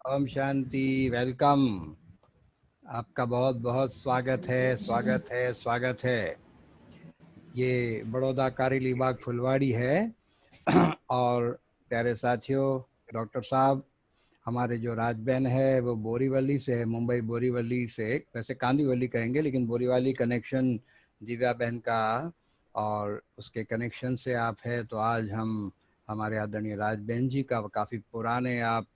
Om Shanti. Welcome. आपका बहुत बहुत स्वागत है, स्वागत है, स्वागत है। ये बड़ौदा कारेली बाग फुलवाड़ी है। और प्यारे साथियों, डॉक्टर साहब, हमारे जो राज बहन है वो बोरीवली से है, मुंबई बोरीवली से। वैसे कांदीवली कहेंगे लेकिन बोरीवली कनेक्शन दिव्या बहन का और उसके कनेक्शन से आप है। तो आज हम हमारे आदरणीय राज बहन जी का, काफ़ी पुराने आप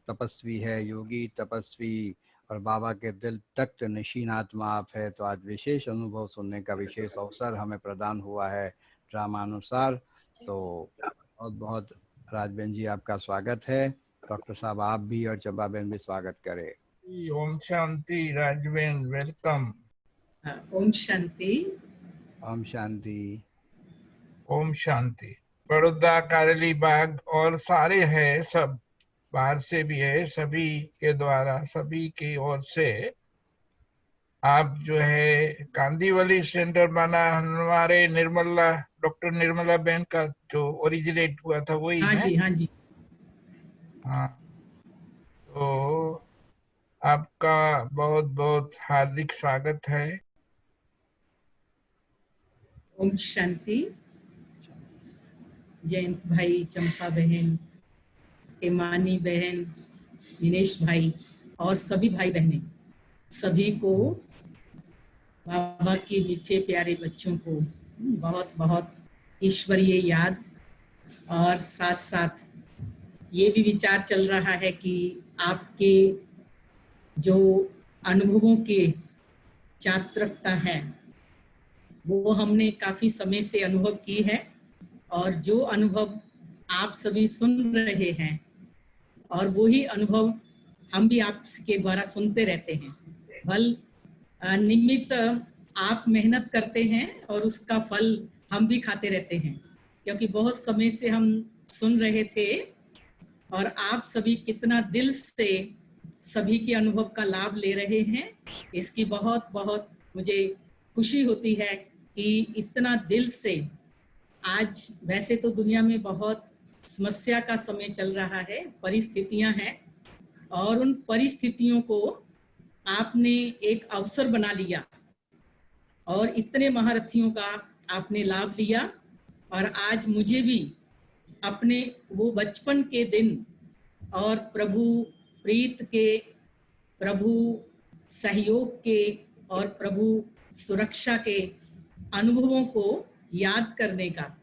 तपस्वी है, योगी तपस्वी और बाबा के दिल तख्त नशीन आत्मा आप है। तो आज विशेष अनुभव सुनने का विशेष अवसर हमें प्रदान हुआ है ड्रामानुसार। तो बहुत बहुत राजबेन जी आपका स्वागत है। डॉक्टर साहब आप भी और चंपा बहन भी स्वागत करें। ओम शांति। राजबेन वेलकम। ओम शांति। ओम शांति। ओम शांति। बड़ौदा कारेली बाग और सारे हैं, सब बाहर से भी है, सभी के द्वारा, सभी की ओर से आप जो है कांदीवली सेंटर बना हमारे निर्मला, डॉक्टर निर्मला बहन का जो ओरिजिनेट हुआ था वही हाँ है। जी, हाँ जी। हाँ, तो आपका बहुत बहुत हार्दिक स्वागत है। ओम शांति। जयंत भाई, चंपा बहन, हेमानी बहन, दिनेश भाई और सभी भाई बहनें, सभी को, बाबा के मीठे प्यारे बच्चों को बहुत बहुत ईश्वरीय याद। और साथ साथ ये भी विचार चल रहा है कि आपके जो अनुभवों के चात्रकता है वो हमने काफी समय से अनुभव की है, और जो अनुभव आप सभी सुन रहे हैं और वही अनुभव हम भी आपके द्वारा सुनते रहते हैं। फल निमित्त आप मेहनत करते हैं और उसका फल हम भी खाते रहते हैं, क्योंकि बहुत समय से हम सुन रहे थे और आप सभी कितना दिल से सभी के अनुभव का लाभ ले रहे हैं। इसकी बहुत बहुत मुझे खुशी होती है कि इतना दिल से। आज वैसे तो दुनिया में बहुत समस्या का समय चल रहा है, परिस्थितियां हैं, और उन परिस्थितियों को आपने एक अवसर बना लिया और इतने महारथियों का आपने लाभ लिया। और आज मुझे भी अपने वो बचपन के दिन और प्रभु प्रीत के, प्रभु सहयोग के और प्रभु सुरक्षा के अनुभवों को याद करने का,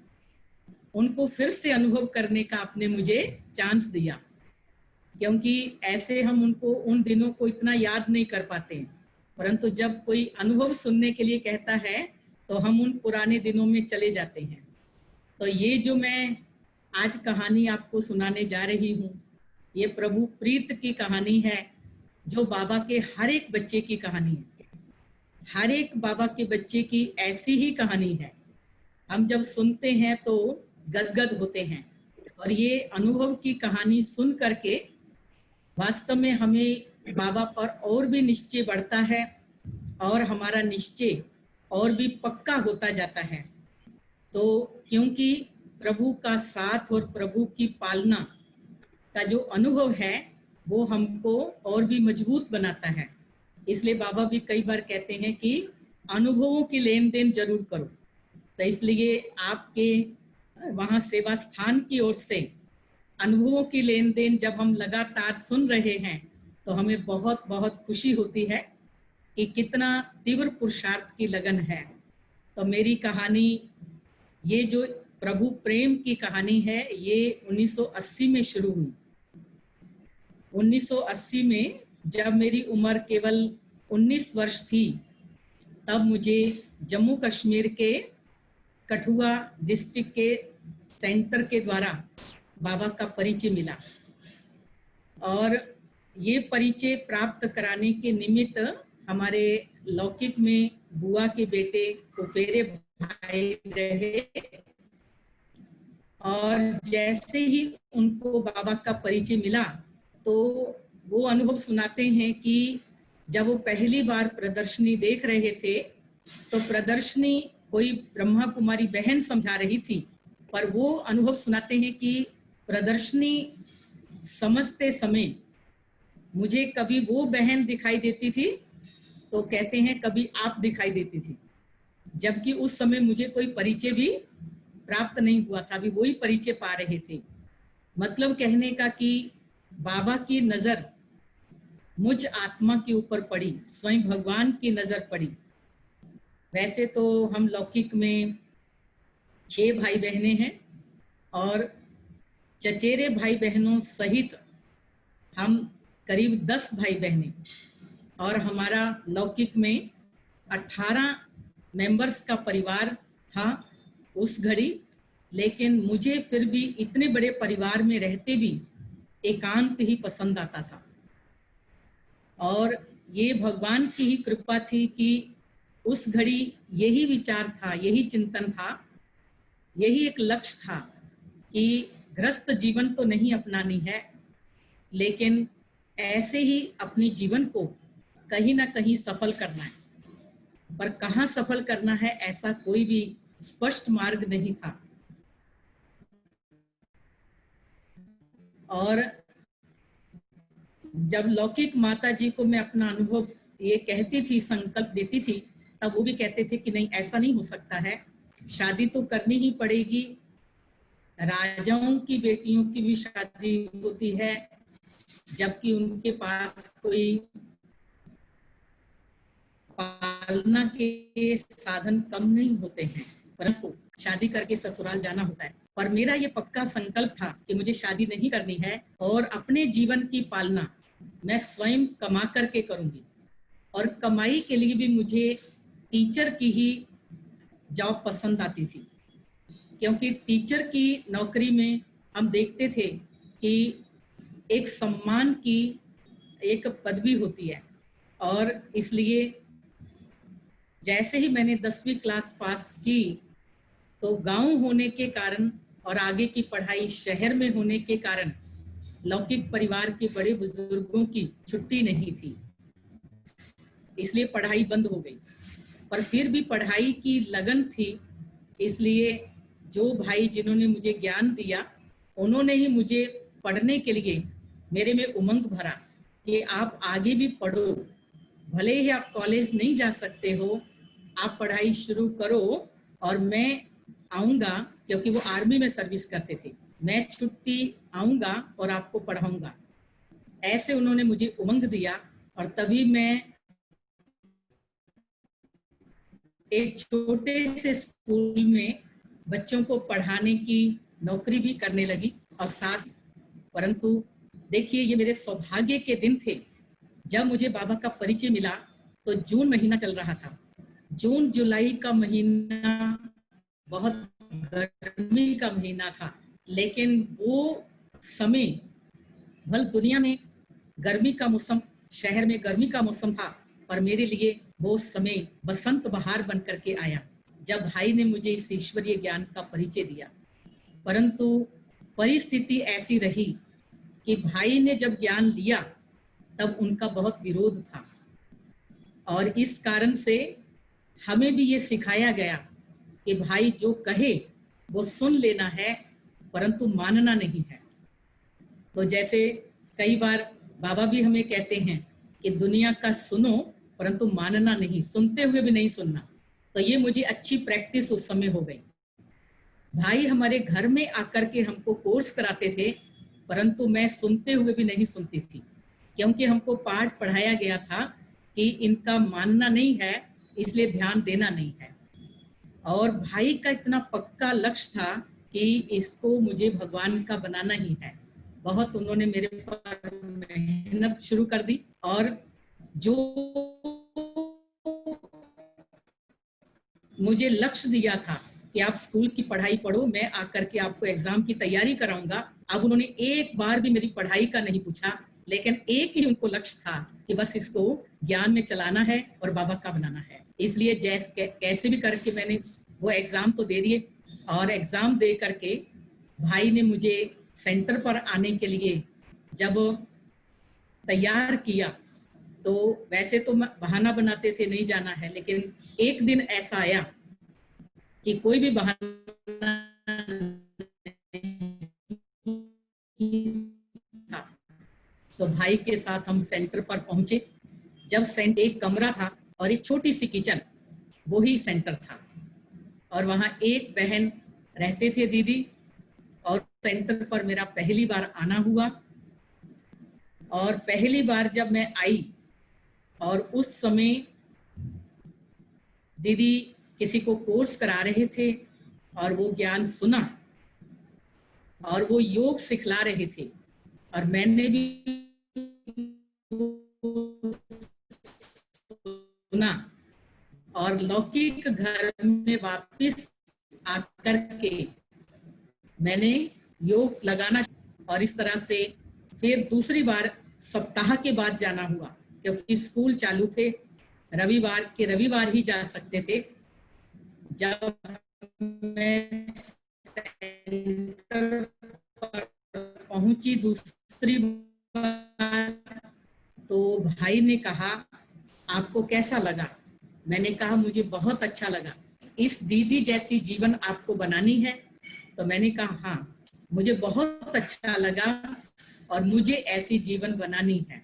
उनको फिर से अनुभव करने का आपने मुझे चांस दिया, क्योंकि ऐसे हम उनको, उन दिनों को इतना याद नहीं कर पाते। परंतु जब कोई अनुभव सुनने के लिए कहता है तो हम उन पुराने दिनों में चले जाते हैं। तो ये जो मैं आज कहानी आपको सुनाने जा रही हूँ, ये प्रभु प्रीत की कहानी है, जो बाबा के हर एक बच्चे की कहानी है। हर एक बाबा के बच्चे की ऐसी ही कहानी है। हम जब सुनते हैं तो गदगद होते हैं, और ये अनुभव की कहानी सुन करके वास्तव में हमें बाबा पर और भी निश्चय बढ़ता है, और हमारा निश्चय और भी पक्का होता जाता है। तो क्योंकि प्रभु का साथ और प्रभु की पालना का जो अनुभव है वो हमको और भी मजबूत बनाता है। इसलिए बाबा भी कई बार कहते हैं कि अनुभवों की लेन देन जरूर करो। तो इसलिए आपके वहाँ सेवा स्थान की ओर से अनुभवों की लेन देन जब हम लगातार सुन रहे हैं तो हमें बहुत बहुत खुशी होती है कि कितना तीव्र पुरुषार्थ की लगन है। तो मेरी कहानी, ये जो प्रभु प्रेम की कहानी है, ये 1980 में शुरू हुई। 1980 में जब मेरी उम्र केवल 19 वर्ष थी, तब मुझे जम्मू कश्मीर के कठुआ डिस्ट्रिक्ट के सेंटर के द्वारा बाबा का परिचय मिला। और ये परिचय प्राप्त कराने के निमित्त हमारे लौकिक में बुआ के बेटे फुफेरे भाई रहे, और जैसे ही उनको बाबा का परिचय मिला तो वो अनुभव सुनाते हैं कि जब वो पहली बार प्रदर्शनी देख रहे थे तो प्रदर्शनी कोई ब्रह्मा कुमारी बहन समझा रही थी, पर वो अनुभव सुनाते हैं कि प्रदर्शनी समझते समय मुझे कभी वो बहन दिखाई देती थी तो कहते हैं कभी आप दिखाई देती थी, जबकि उस समय मुझे कोई परिचय भी प्राप्त नहीं हुआ था, अभी वही परिचय पा रहे थे। मतलब कहने का कि बाबा की नजर मुझ आत्मा के ऊपर पड़ी, स्वयं भगवान की नजर पड़ी। वैसे तो हम लौकिक में 6 भाई बहनें हैं और चचेरे भाई बहनों सहित हम करीब 10 भाई बहनें, और हमारा लौकिक में 18 मेंबर्स का परिवार था उस घड़ी। लेकिन मुझे फिर भी इतने बड़े परिवार में रहते भी एकांत ही पसंद आता था, और ये भगवान की ही कृपा थी कि उस घड़ी यही विचार था, यही चिंतन था, यही एक लक्ष्य था कि गृहस्थ जीवन तो नहीं अपनानी है, लेकिन ऐसे ही अपनी जीवन को कहीं ना कहीं सफल करना है। पर कहाँ सफल करना है ऐसा कोई भी स्पष्ट मार्ग नहीं था। और जब लौकिक माता जी को मैं अपना अनुभव ये कहती थी, संकल्प देती थी, तब वो भी कहते थे कि नहीं, ऐसा नहीं हो सकता है, शादी तो करनी ही पड़ेगी, राजाओं की बेटियों की भी शादी होती है, जबकि उनके पास कोई पालना के साधन कम नहीं होते हैं, परंतु शादी करके ससुराल जाना होता है। पर मेरा ये पक्का संकल्प था कि मुझे शादी नहीं करनी है और अपने जीवन की पालना मैं स्वयं कमा करके करूंगी। और कमाई के लिए भी मुझे टीचर की ही जॉब पसंद आती थी, क्योंकि टीचर की नौकरी में हम देखते थे कि एक सम्मान की एक पदवी होती है। और इसलिए जैसे ही मैंने 10वीं क्लास पास की तो गांव होने के कारण और आगे की पढ़ाई शहर में होने के कारण लौकिक परिवार के बड़े बुजुर्गों की छुट्टी नहीं थी, इसलिए पढ़ाई बंद हो गई। पर फिर भी पढ़ाई की लगन थी, इसलिए जो भाई जिन्होंने मुझे ज्ञान दिया उन्होंने ही मुझे पढ़ने के लिए मेरे में उमंग भरा कि आप आगे भी पढ़ो, भले ही आप कॉलेज नहीं जा सकते हो, आप पढ़ाई शुरू करो और मैं आऊँगा, क्योंकि वो आर्मी में सर्विस करते थे, मैं छुट्टी आऊँगा और आपको पढ़ाऊँगा। ऐसे उन्होंने मुझे उमंग दिया और तभी मैं एक छोटे से स्कूल में बच्चों को पढ़ाने की नौकरी भी करने लगी। और साथ, परंतु देखिए ये मेरे सौभाग्य के दिन थे जब मुझे बाबा का परिचय मिला। तो जून महीना चल रहा था, जून जुलाई का महीना बहुत गर्मी का महीना था, लेकिन वो समय भल दुनिया में गर्मी का मौसम, शहर में गर्मी का मौसम था, पर मेरे लिए वो समय बसंत बहार बन करके आया जब भाई ने मुझे इस ईश्वरीय ज्ञान का परिचय दिया। परंतु परिस्थिति ऐसी रही कि भाई ने जब ज्ञान लिया तब उनका बहुत विरोध था, और इस कारण से हमें भी ये सिखाया गया कि भाई जो कहे वो सुन लेना है, परंतु मानना नहीं है। तो जैसे कई बार बाबा भी हमें कहते हैं कि दुनिया का सुनो परंतु मानना नहीं, सुनते हुए भी नहीं सुनना। तो ये मुझे अच्छी प्रैक्टिस उस समय हो गई। भाई हमारे घर में आकर के हमको कोर्स कराते थे, परंतु मैं सुनते हुए भी नहीं सुनती थी, क्योंकि हमको पाठ पढ़ाया गया था कि इनका मानना नहीं है, इसलिए ध्यान देना नहीं है। और भाई का इतना पक्का लक्ष्य था कि इसको मुझे भगवान का बनाना ही है। बहुत उन्होंने मेरे पर मेहनत शुरू कर दी, और जो मुझे लक्ष्य दिया था कि आप स्कूल की पढ़ाई पढ़ो, मैं आकर के आपको एग्जाम की तैयारी कराऊंगा, अब उन्होंने एक बार भी मेरी पढ़ाई का नहीं पूछा, लेकिन एक ही उनको लक्ष्य था कि बस इसको ज्ञान में चलाना है और बाबा का बनाना है। इसलिए कैसे भी करके मैंने वो एग्जाम तो दे दिए, और एग्जाम दे करके भाई ने मुझे सेंटर पर आने के लिए जब तैयार किया, तो वैसे तो बहाना बनाते थे नहीं जाना है, लेकिन एक दिन ऐसा आया कि कोई भी बहाना नहीं था। तो भाई के साथ हम सेंटर पर पहुंचे। जब सेंटर एक कमरा था और एक छोटी सी किचन, वो ही सेंटर था, और वहां एक बहन रहते थे, दीदी। और सेंटर पर मेरा पहली बार आना हुआ, और पहली बार जब मैं आई और उस समय दीदी किसी को कोर्स करा रहे थे और वो ज्ञान सुना और वो योग सिखला रहे थे, और मैंने भी सुना, और लौकिक घर में वापस आकर के मैंने योग लगाना, और इस तरह से फिर दूसरी बार सप्ताह के बाद जाना हुआ, क्योंकि स्कूल चालू थे, रविवार के रविवार ही जा सकते थे। जब मैं सेंटर पर पहुंची दूसरी बार, तो भाई ने कहा आपको कैसा लगा? मैंने कहा मुझे बहुत अच्छा लगा। इस दीदी जैसी जीवन आपको बनानी है? तो मैंने कहा हाँ, मुझे बहुत अच्छा लगा और मुझे ऐसी जीवन बनानी है।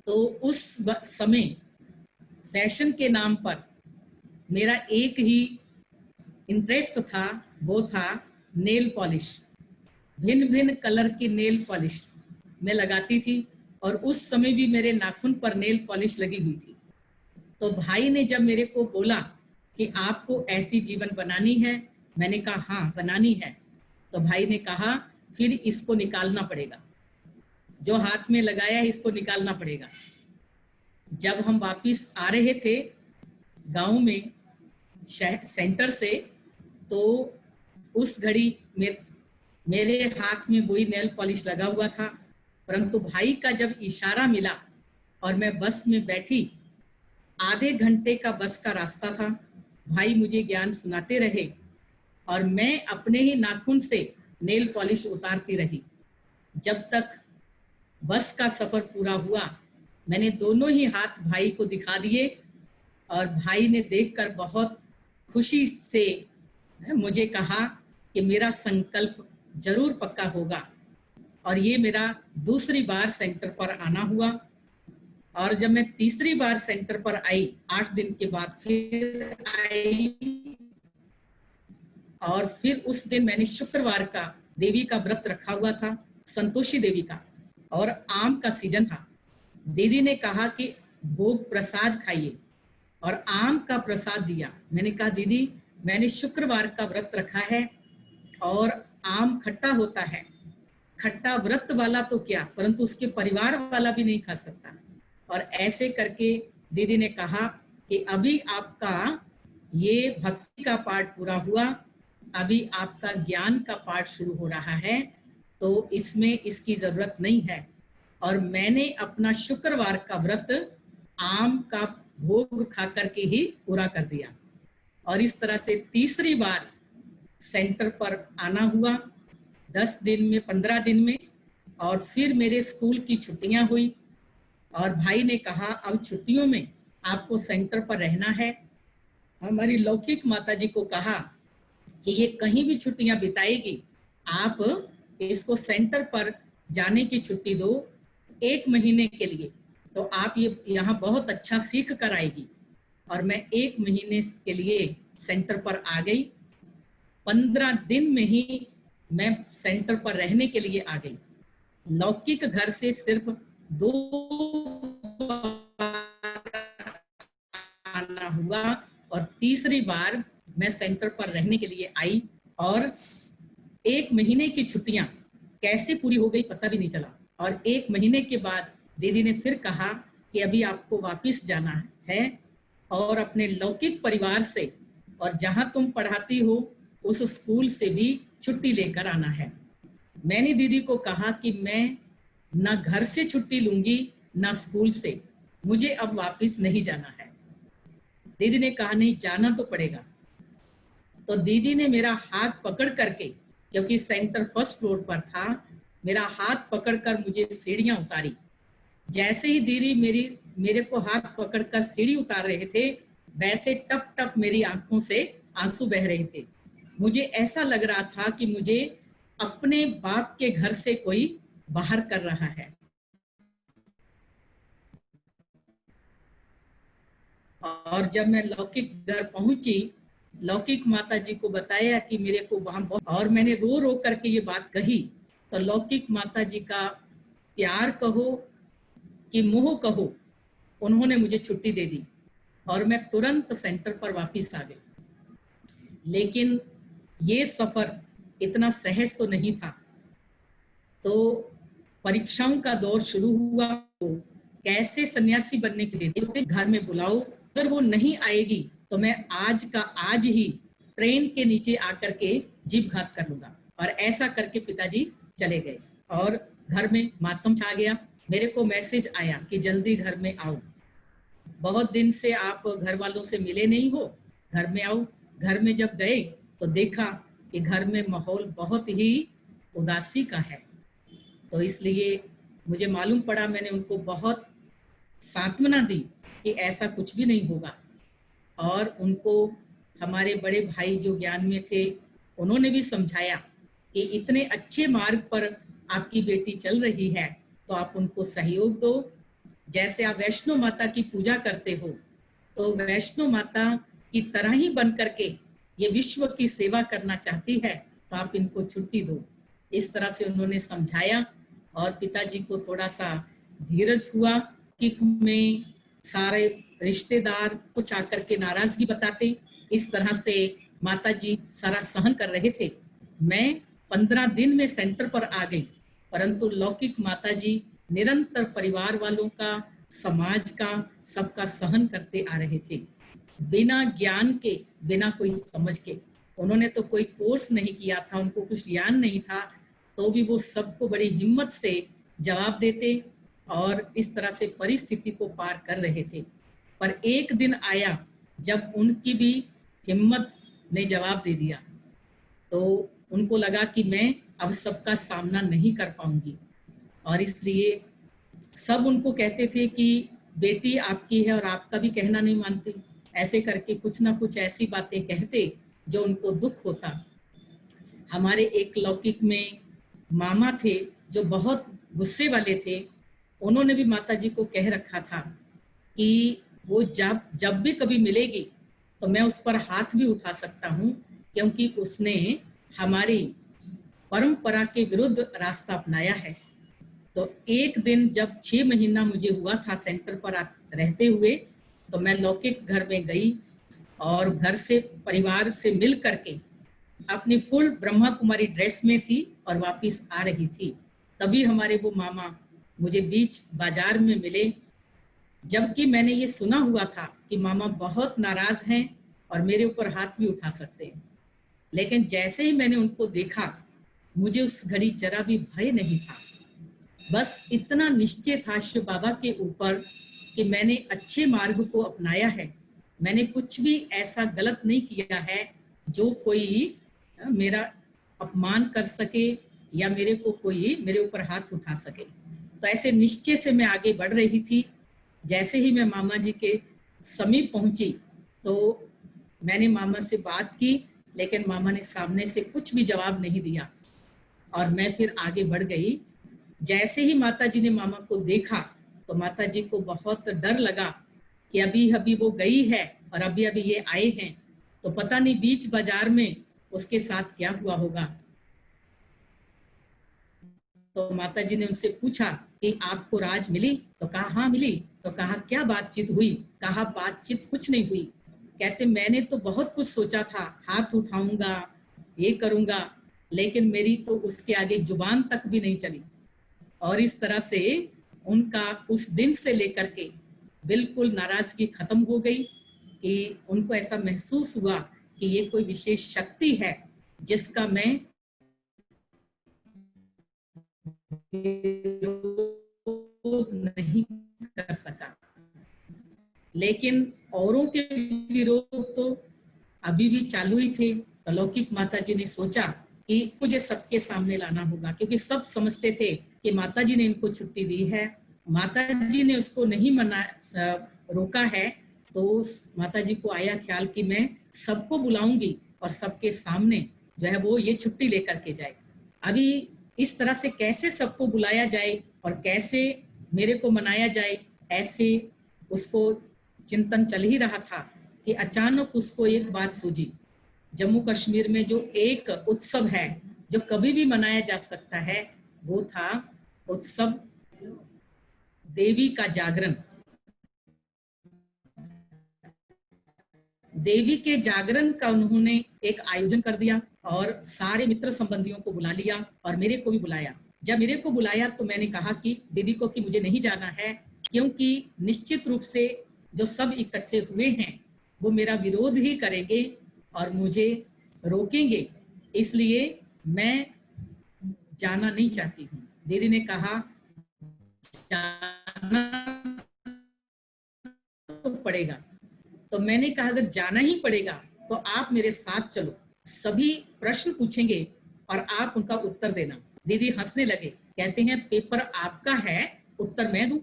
तो उस समय फैशन के नाम पर मेरा एक ही इंटरेस्ट था, वो था नेल पॉलिश। भिन्न भिन्न कलर की नेल पॉलिश मैं लगाती थी, और उस समय भी मेरे नाखून पर नेल पॉलिश लगी हुई थी। तो भाई ने जब मेरे को बोला कि आपको ऐसी जीवन बनानी है, मैंने कहा हाँ बनानी है। तो भाई ने कहा फिर इसको निकालना पड़ेगा, जो हाथ में लगाया है इसको निकालना पड़ेगा। जब हम वापिस आ रहे थे गांव में सेंटर से, तो उस घड़ी मेरे हाथ में वही नेल पॉलिश लगा हुआ था, परंतु भाई का जब इशारा मिला और मैं बस में बैठी, आधे घंटे का बस का रास्ता था, भाई मुझे ज्ञान सुनाते रहे और मैं अपने ही नाखून से नेल पॉलिश उतारती रही जब तक बस का सफर पूरा हुआ। मैंने दोनों ही हाथ भाई को दिखा दिए और भाई ने देखकर बहुत खुशी से मुझे कहा कि मेरा संकल्प जरूर पक्का होगा। और ये मेरा दूसरी बार सेंटर पर आना हुआ। और जब मैं तीसरी बार सेंटर पर आई, 8 दिन के बाद फिर आई, और फिर उस दिन मैंने शुक्रवार का देवी का व्रत रखा हुआ था, संतोषी देवी का, और आम का सीजन था। दीदी ने कहा कि भोग प्रसाद खाइए, और आम का प्रसाद दिया। मैंने कहा दीदी मैंने शुक्रवार का व्रत रखा है और आम खट्टा होता है, खट्टा व्रत वाला तो क्या, परंतु उसके परिवार वाला भी नहीं खा सकता। और ऐसे करके दीदी ने कहा कि अभी आपका ये भक्ति का पाठ पूरा हुआ, अभी आपका ज्ञान का पाठ शुरू हो रहा है, तो इसमें इसकी जरूरत नहीं है। और मैंने अपना शुक्रवार का व्रत आम का भोग खा करके ही पूरा कर दिया। और इस तरह से तीसरी बार सेंटर पर आना हुआ 10 दिन में, 15 दिन में। और फिर मेरे स्कूल की छुट्टियां हुई और भाई ने कहा अब छुट्टियों में आपको सेंटर पर रहना है। हमारी लौकिक माताजी को कहा कि ये कहीं भी छुट्टियां बिताएगी, आप इसको सेंटर पर जाने की छुट्टी दो 1 महीने के लिए, तो आप ये यहाँ बहुत अच्छा सीख कर आएगी। और मैं 1 महीने के लिए सेंटर पर आ गई। 15 दिन में ही मैं सेंटर पर रहने के लिए आ गई। लौकिक घर से सिर्फ 2 आना हुआ, और तीसरी बार मैं सेंटर पर रहने के लिए आई। और 1 महीने की छुट्टियां कैसे पूरी हो गई पता भी नहीं चला। और 1 महीने के बाद दीदी ने फिर कहा कि अभी आपको वापस जाना है और अपने लौकिक परिवार से और जहां तुम पढ़ाती हो उस स्कूल से भी छुट्टी लेकर आना है। मैंने दीदी को कहा कि मैं ना घर से छुट्टी लूंगी ना स्कूल से, मुझे अब वापस नहीं जाना है। दीदी ने कहा नहीं जाना तो पड़ेगा। तो दीदी ने मेरा हाथ पकड़ करके, क्योंकि सेंटर 1st फ्लोर पर था, मेरा हाथ पकड़कर मुझे सीढ़ियां उतारी। जैसे ही दीदी मेरे को हाथ पकड़कर सीढ़ी उतार रहे थे, वैसे टप टप मेरी आंखों से आंसू बह रहे थे। मुझे ऐसा लग रहा था कि मुझे अपने बाप के घर से कोई बाहर कर रहा है। और जब मैं लौकिक घर पहुंची, लौकिक माता जी को बताया कि मेरे को वहां बहुत, और मैंने रो रो करके ये बात कही, तो लौकिक माता जी का प्यार कहो कि मोह कहो, उन्होंने मुझे छुट्टी दे दी और मैं तुरंत सेंटर पर वापस आ गई। लेकिन ये सफर इतना सहज तो नहीं था। तो परीक्षाओं का दौर शुरू हुआ, तो कैसे सन्यासी बनने के लिए उसे घर में बुलाओ, अगर वो नहीं आएगी तो मैं आज का आज ही ट्रेन के नीचे आकर के जीवघात कर लूंगा। और ऐसा करके पिताजी चले गए और घर में मातम छा गया। मेरे को मैसेज आया कि जल्दी घर में आओ, बहुत दिन से आप घर वालों से मिले नहीं हो, घर में आओ। घर में जब गए तो देखा कि घर में माहौल बहुत ही उदासी का है। तो इसलिए मुझे मालूम पड़ा, मैंने उनको बहुत सांत्वना दी कि ऐसा कुछ भी नहीं होगा। और उनको हमारे बड़े भाई जो ज्ञान में थे, उन्होंने भी समझाया कि इतने अच्छे मार्ग पर आपकी बेटी चल रही है तो आप उनको सहयोग दो। जैसे आप वैष्णो माता की पूजा करते हो, तो वैष्णो माता की तरह ही बन करके ये विश्व की सेवा करना चाहती है, तो आप इनको छुट्टी दो। इस तरह से उन्होंने समझाया और पिताजी को थोड़ा सा धीरज हुआ कि में सारे रिश्तेदार कुछ आकर के नाराजगी बताते। इस तरह से माताजी सारा सहन कर रहे थे। मैं 15 दिन में सेंटर पर आ गई, परंतु लौकिक माताजी निरंतर परिवार वालों का, समाज का, सबका सहन करते आ रहे थे, बिना ज्ञान के, बिना कोई समझ के। उन्होंने तो कोई कोर्स नहीं किया था, उनको कुछ ज्ञान नहीं था, तो भी वो सबको बड़ी हिम्मत से जवाब देते और इस तरह से परिस्थिति को पार कर रहे थे। पर एक दिन आया जब उनकी भी हिम्मत ने जवाब दे दिया, तो उनको लगा कि मैं अब सबका सामना नहीं कर पाऊंगी। और इसलिए सब उनको कहते थे कि बेटी आपकी है और आपका भी कहना नहीं मानती, ऐसे करके कुछ ना कुछ ऐसी बातें कहते जो उनको दुख होता। हमारे एक लौकिक में मामा थे जो बहुत गुस्से वाले थे, उन्होंने भी माताजी को कह रखा था कि वो जब भी कभी मिलेगी तो मैं उस पर हाथ भी उठा सकता हूँ, क्योंकि उसने हमारी परंपरा के विरुद्ध रास्ता अपनाया है। तो एक दिन जब 6 महीना मुझे हुआ था सेंटर पर रहते हुए, तो मैं लौकिक घर में गई और घर से, परिवार से मिल करके अपनी फुल ब्रह्मा कुमारी ड्रेस में थी और वापस आ रही थी। तभी हमारे वो मामा मुझे बीच बाजार में मिले, जबकि मैंने ये सुना हुआ था कि मामा बहुत नाराज हैं और मेरे ऊपर हाथ भी उठा सकते हैं। लेकिन जैसे ही मैंने उनको देखा, मुझे उस घड़ी जरा भी भय नहीं था। बस इतना निश्चय था शिव बाबा के ऊपर कि मैंने अच्छे मार्ग को अपनाया है, मैंने कुछ भी ऐसा गलत नहीं किया है जो कोई मेरा अपमान कर सके या मेरे को कोई मेरे ऊपर हाथ उठा सके। तो ऐसे निश्चय से मैं आगे बढ़ रही थी। जैसे ही मैं मामा जी के समीप पहुंची तो मैंने मामा से बात की, लेकिन मामा ने सामने से कुछ भी जवाब नहीं दिया और मैं फिर आगे बढ़ गई। जैसे ही माता जी ने मामा को देखा तो माता जी को बहुत डर लगा कि अभी अभी वो गई है और अभी अभी ये आए हैं, तो पता नहीं बीच बाजार में उसके साथ क्या हुआ होगा। तो माता जी ने उनसे पूछा कि आपको राज मिली? तो कहा हाँ मिली। तो कहा क्या बातचीत हुई? कहा बातचीत कुछ नहीं हुई। कहते मैंने तो बहुत कुछ सोचा था, हाथ उठाऊंगा, ये करूंगा, लेकिन मेरी तो उसके आगे जुबान तक भी नहीं चली। और इस तरह से उनका उस दिन से लेकर के बिल्कुल नाराजगी खत्म हो गई कि उनको ऐसा महसूस हुआ कि ये कोई विशेष शक्ति है जिसका मैं नहीं कर सका। लेकिन औरों के विरोध तो अभी भी चालू ही थे। अलौकिक माता जी ने सोचा कि मुझे सबके सामने लाना होगा, क्योंकि सब समझते थे कि माता जी ने इनको छुट्टी दी है, माता जी ने उसको नहीं मना रोका है। तो माता जी को आया ख्याल कि मैं सबको बुलाऊंगी और सबके सामने जो है वो ये छुट्टी लेकर के जाए। अभी इस तरह से कैसे सबको बुलाया जाए और कैसे मेरे को मनाया जाए, ऐसे उसको चिंतन चल ही रहा था कि अचानक उसको एक बात सूझी। जम्मू कश्मीर में जो एक उत्सव है जो कभी भी मनाया जा सकता है, वो था उत्सव देवी का जागरण। देवी के जागरण का उन्होंने एक आयोजन कर दिया और सारे मित्र संबंधियों को बुला लिया और मेरे को भी बुलाया। जब मेरे को बुलाया तो मैंने कहा कि दीदी को कि मुझे नहीं जाना है, क्योंकि निश्चित रूप से जो सब इकट्ठे हुए हैं वो मेरा विरोध ही करेंगे और मुझे रोकेंगे, इसलिए मैं जाना नहीं चाहती हूँ। दीदी ने कहा जाना तो पड़ेगा। तो मैंने कहा अगर जाना ही पड़ेगा तो आप मेरे साथ चलो, सभी प्रश्न पूछेंगे और आप उनका उत्तर देना। दीदी हंसने लगे, कहते हैं पेपर आपका है, उत्तर मैं दूं?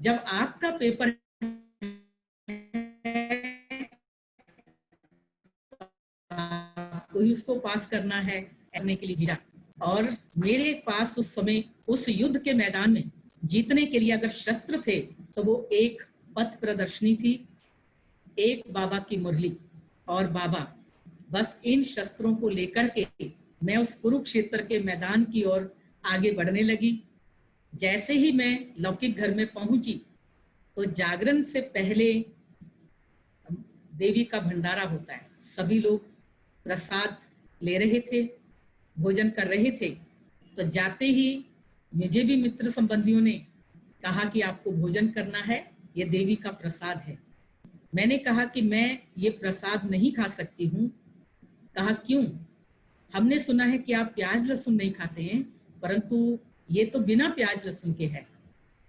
जब आपका पेपर कोई उसको पास करना है, करने के लिए भेजा। और मेरे पास उस समय उस युद्ध के मैदान में जीतने के लिए अगर शस्त्र थे तो वो एक पथ प्रदर्शनी थी, एक बाबा की मुरली और बाबा। बस इन शस्त्रों को लेकर के मैं उस कुरुक्षेत्र के मैदान की ओर आगे बढ़ने लगी। जैसे ही मैं लौकिक घर में पहुंची तो जागरण से पहले देवी का भंडारा होता है, सभी लोग प्रसाद ले रहे थे, भोजन कर रहे थे। तो जाते ही मुझे भी मित्र संबंधियों ने कहा कि आपको भोजन करना है, ये देवी का प्रसाद है। मैंने कहा कि मैं ये प्रसाद नहीं खा सकती हूँ। कहा क्यों? हमने सुना है कि आप प्याज लहसुन नहीं खाते हैं, परंतु ये तो बिना प्याज लहसुन के है।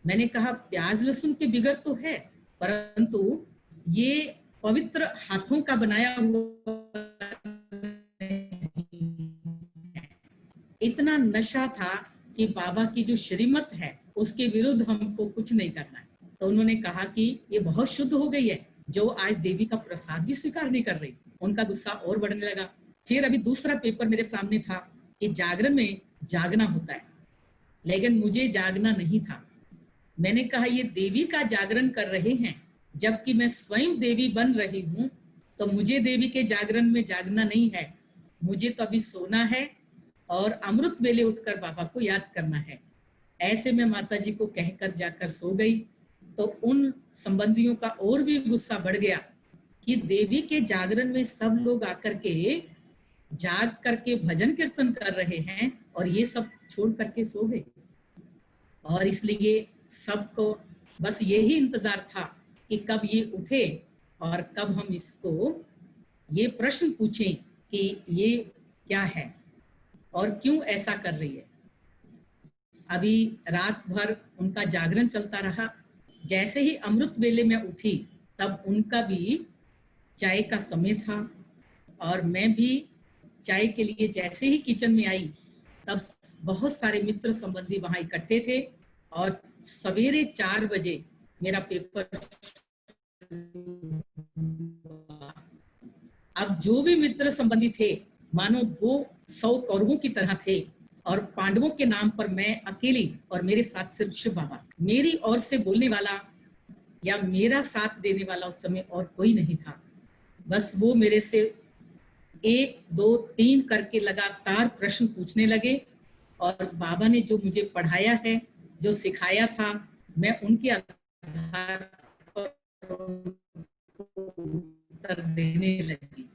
मैंने कहा प्याज लहसुन के बिगड़ तो है, परंतु ये पवित्र हाथों का बनाया हुआ। इतना नशा था कि बाबा की जो श्रीमत है उसके विरुद्ध हमको कुछ नहीं करना है। तो उन्होंने कहा कि ये बहुत शुद्ध हो गई है, जो आज देवी का प्रसाद भी स्वीकार नहीं कर रही। उनका गुस्सा और बढ़ने लगा। फिर अभी दूसरा पेपर मेरे सामने था कि जागरण में जागना होता है, लेकिन मुझे जागना नहीं था। मैंने कहा ये देवी का जागरण कर रहे हैं, जबकि मैं स्वयं देवी बन रही हूँ, तो मुझे देवी के जागरण में जागना नहीं है। मुझे तो अभी सोना है और अमृत वेले उठकर बाबा को याद करना है। ऐसे में माता जी को कहकर जाकर सो गई। तो उन संबंधियों का और भी गुस्सा बढ़ गया कि देवी के जागरण में सब लोग आकर के जाग करके भजन कीर्तन कर रहे हैं और ये सब छोड़ करके सो गए। और इसलिए सबको बस यही इंतजार था कि कब ये उठे और कब हम इसको ये प्रश्न पूछें कि ये क्या है और क्यों ऐसा कर रही है। अभी रात भर उनका जागरण चलता रहा। जैसे ही अमृत वेले में उठी तब उनका भी चाय का समय था और मैं भी चाय के लिए जैसे ही किचन में आई तब बहुत सारे मित्र संबंधी वहां इकट्ठे थे और सवेरे 4 बजे मेरा पेपर। अब जो भी मित्र संबंधी थे मानो वो 100 कौरवों की तरह थे और पांडवों के नाम पर मैं अकेली और मेरे साथ सिर्फ शिव बाबा। मेरी ओर से बोलने वाला या मेरा साथ देने वाला उस समय और कोई नहीं था। बस वो मेरे से 1, 2, 3 करके लगातार प्रश्न पूछने लगे और बाबा ने जो मुझे पढ़ाया है, जो सिखाया था, मैं उनके आधार पर उत्तर देने लगी।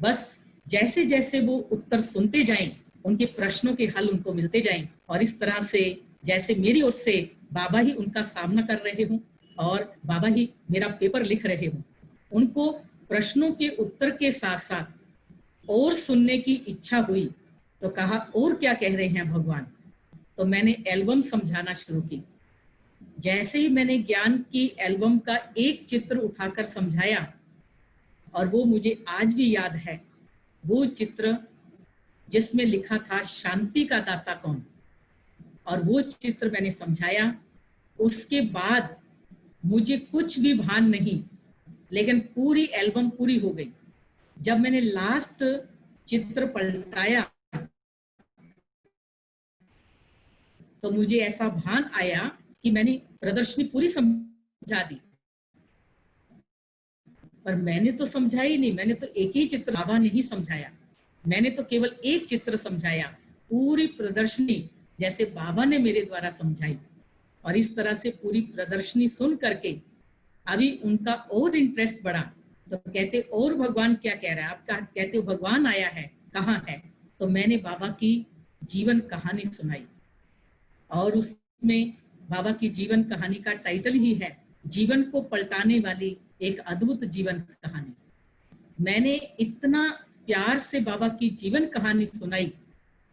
बस जैसे जैसे वो उत्तर सुनते जाएं, उनके प्रश्नों के हल उनको मिलते जाएं और इस तरह से जैसे मेरी ओर से बाबा ही उनका सामना कर रहे हों और बाबा ही मेरा पेपर लिख रहे हों। उनको प्रश्नों के उत्तर के साथ साथ और सुनने की इच्छा हुई तो कहा और क्या कह रहे हैं भगवान। तो मैंने एल्बम समझाना शुरू की। जैसे ही मैंने ज्ञान की एल्बम का एक चित्र उठाकर समझाया और वो मुझे आज भी याद है, वो चित्र जिसमें लिखा था शांति का दाता कौन, और वो चित्र मैंने समझाया। उसके बाद मुझे कुछ भी भान नहीं, लेकिन पूरी एल्बम पूरी हो गई। जब मैंने लास्ट चित्र पलटाया तो मुझे ऐसा भान आया कि मैंने प्रदर्शनी पूरी समझा दी। पर मैंने तो समझा ही नहीं, मैंने तो एक ही चित्र बाबा ने ही समझाया, मैंने तो केवल एक चित्र समझाया, पूरी प्रदर्शनी जैसे बाबा ने मेरे द्वारा समझाई। और इस तरह से पूरी प्रदर्शनी सुन करके अभी उनका और इंटरेस्ट बढ़ा। तो कहते और भगवान क्या कह रहा है, आप कहते हो भगवान आया है, कहाँ है? तो मैंने बाबा की जीवन कहानी सुनाई, और उसमें बाबा की जीवन कहानी का टाइटल ही है जीवन को पलटाने वाली एक अद्भुत जीवन कहानी। मैंने इतना प्यार से बाबा की जीवन कहानी सुनाई,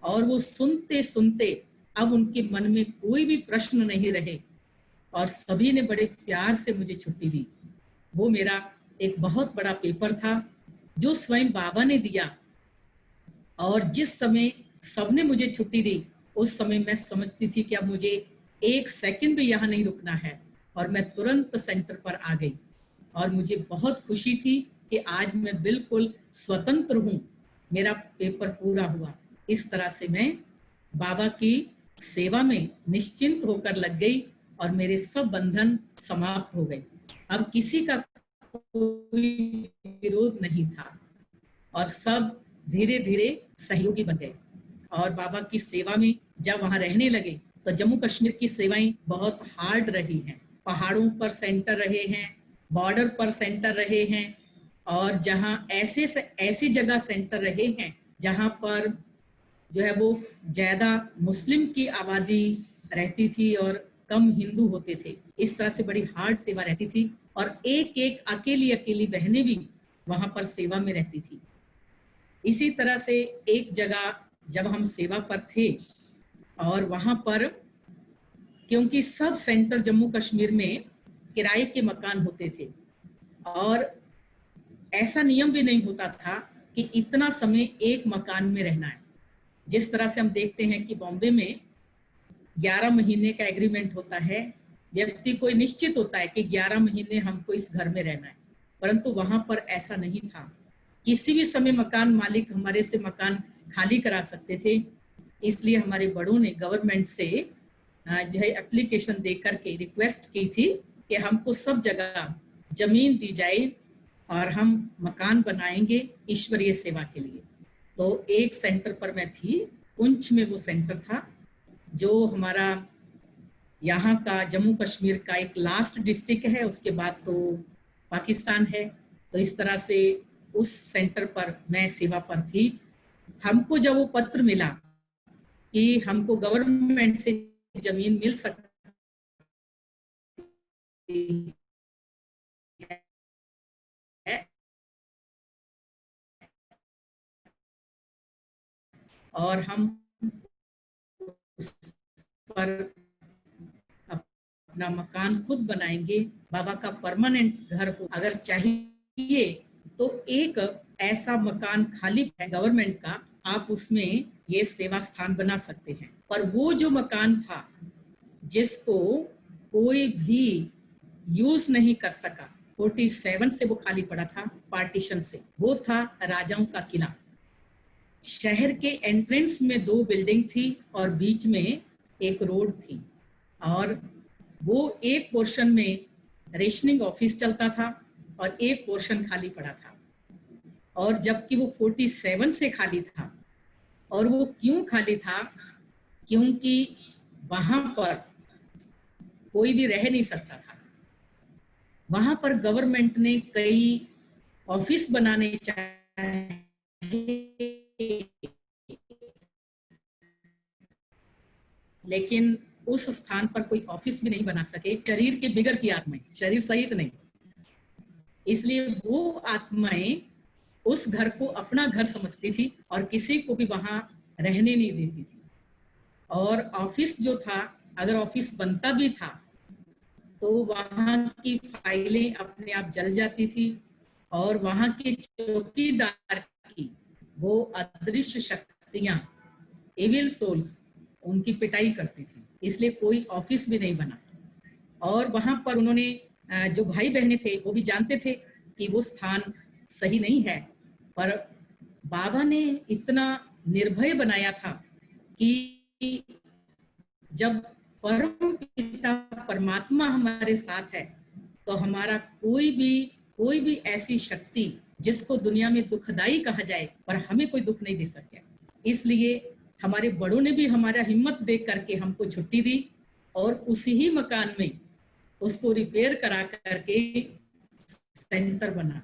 और वो सुनते सुनते अब उनके मन में कोई भी प्रश्न नहीं रहे, और सभी ने बड़े प्यार से मुझे छुट्टी दी। वो मेरा एक बहुत बड़ा पेपर था जो स्वयं बाबा ने दिया, और जिस समय सबने मुझे छुट्टी दी उस समय मैं समझती थी कि अब मुझे एक सेकंड भी यहाँ नहीं रुकना है, और मैं तुरंत सेंटर पर आ गई। और मुझे बहुत खुशी थी कि आज मैं बिल्कुल स्वतंत्र हूँ, मेरा पेपर पूरा हुआ। इस तरह से मैं बाबा की सेवा में निश्चिंत होकर लग गई, और मेरे सब बंधन समाप्त हो गए। अब किसी का कोई विरोध नहीं था, और सब धीरे धीरे सहयोगी बन गए। और बाबा की सेवा में जब वहां रहने लगे तो जम्मू कश्मीर की सेवाएं बहुत हार्ड रही हैं। पहाड़ों पर सेंटर रहे हैं, बॉर्डर पर सेंटर रहे हैं, और जहां ऐसी जगह सेंटर रहे हैं जहां पर जो है वो ज्यादा मुस्लिम की आबादी रहती थी और कम हिंदू होते थे। इस तरह से बड़ी हार्ड सेवा रहती थी, और एक एक अकेली अकेली बहनें भी वहां पर सेवा में रहती थी। इसी तरह से एक जगह जब हम सेवा पर थे, और वहां पर क्योंकि सब सेंटर जम्मू कश्मीर में किराए के मकान होते थे, और ऐसा नियम भी नहीं होता था कि इतना समय एक मकान में रहना है। जिस तरह से हम देखते हैं कि बॉम्बे में 11 महीने का एग्रीमेंट होता है, व्यक्ति को निश्चित होता है कि 11 महीने हमको इस घर में रहना है, परंतु वहां पर ऐसा नहीं था। किसी भी समय मकान मालिक हमारे से मकान खाली करा सकते थे। इसलिए हमारे बड़ों ने गवर्नमेंट से जो है एप्लीकेशन दे करके रिक्वेस्ट की थी कि हमको सब जगह जमीन दी जाए और हम मकान बनाएंगे ईश्वरीय सेवा के लिए। तो एक सेंटर पर मैं थी, पुंछ में वो सेंटर था, जो हमारा यहाँ का जम्मू कश्मीर का एक लास्ट डिस्ट्रिक्ट है, उसके बाद तो पाकिस्तान है। तो इस तरह से उस सेंटर पर मैं सेवा पर थी। हमको जब वो पत्र मिला कि हमको गवर्नमेंट से जमीन मिल सकती है, और हम उस पर अपना मकान खुद बनाएंगे, बाबा का परमानेंट घर हो, अगर चाहिए तो एक ऐसा मकान खाली है गवर्नमेंट का, आप उसमें ये सेवा स्थान बना सकते हैं। पर वो जो मकान था जिसको कोई भी यूज नहीं कर सका, 47 से वो खाली पड़ा था पार्टीशन से, वो था राजाओं का किला। शहर के एंट्रेंस में 2 बिल्डिंग थी और बीच में एक रोड थी, और वो एक पोर्शन में रेशनिंग ऑफिस चलता था और एक पोर्शन खाली पड़ा था। और जबकि वो 47 से खाली था, और वो क्यों खाली था? क्योंकि वहां पर कोई भी रह नहीं सकता था। वहां पर गवर्नमेंट ने कई ऑफिस बनाने चाहे, लेकिन उस स्थान पर कोई ऑफिस भी नहीं बना सके, शरीर के बिगड़ की आत्माएं, शरीर सहित नहीं। इसलिए वो आत्माएं उस घर को अपना घर समझती थी और किसी को भी वहां रहने नहीं देती थी। और ऑफिस जो था, अगर ऑफिस बनता भी था तो वहां की फाइलें अपने आप जल जाती थी, और वहां के चौकीदार की वो अदृश्य शक्तियां, एविल सोल्स, उनकी पिटाई करती थी। इसलिए कोई ऑफिस भी नहीं बना। और वहां पर उन्होंने जो भाई बहने थे वो भी जानते थे कि वो स्थान सही नहीं है, पर बाबा ने इतना निर्भय बनाया था कि जब परम पिता परमात्मा हमारे साथ है तो हमारा कोई भी ऐसी शक्ति जिसको दुनिया में दुखदाई कहा जाए पर हमें कोई दुख नहीं दे सके। इसलिए हमारे बड़ों ने भी हमारा हिम्मत देख करके हमको छुट्टी दी और उसी ही मकान में उसको रिपेयर करा करके सेंटर बना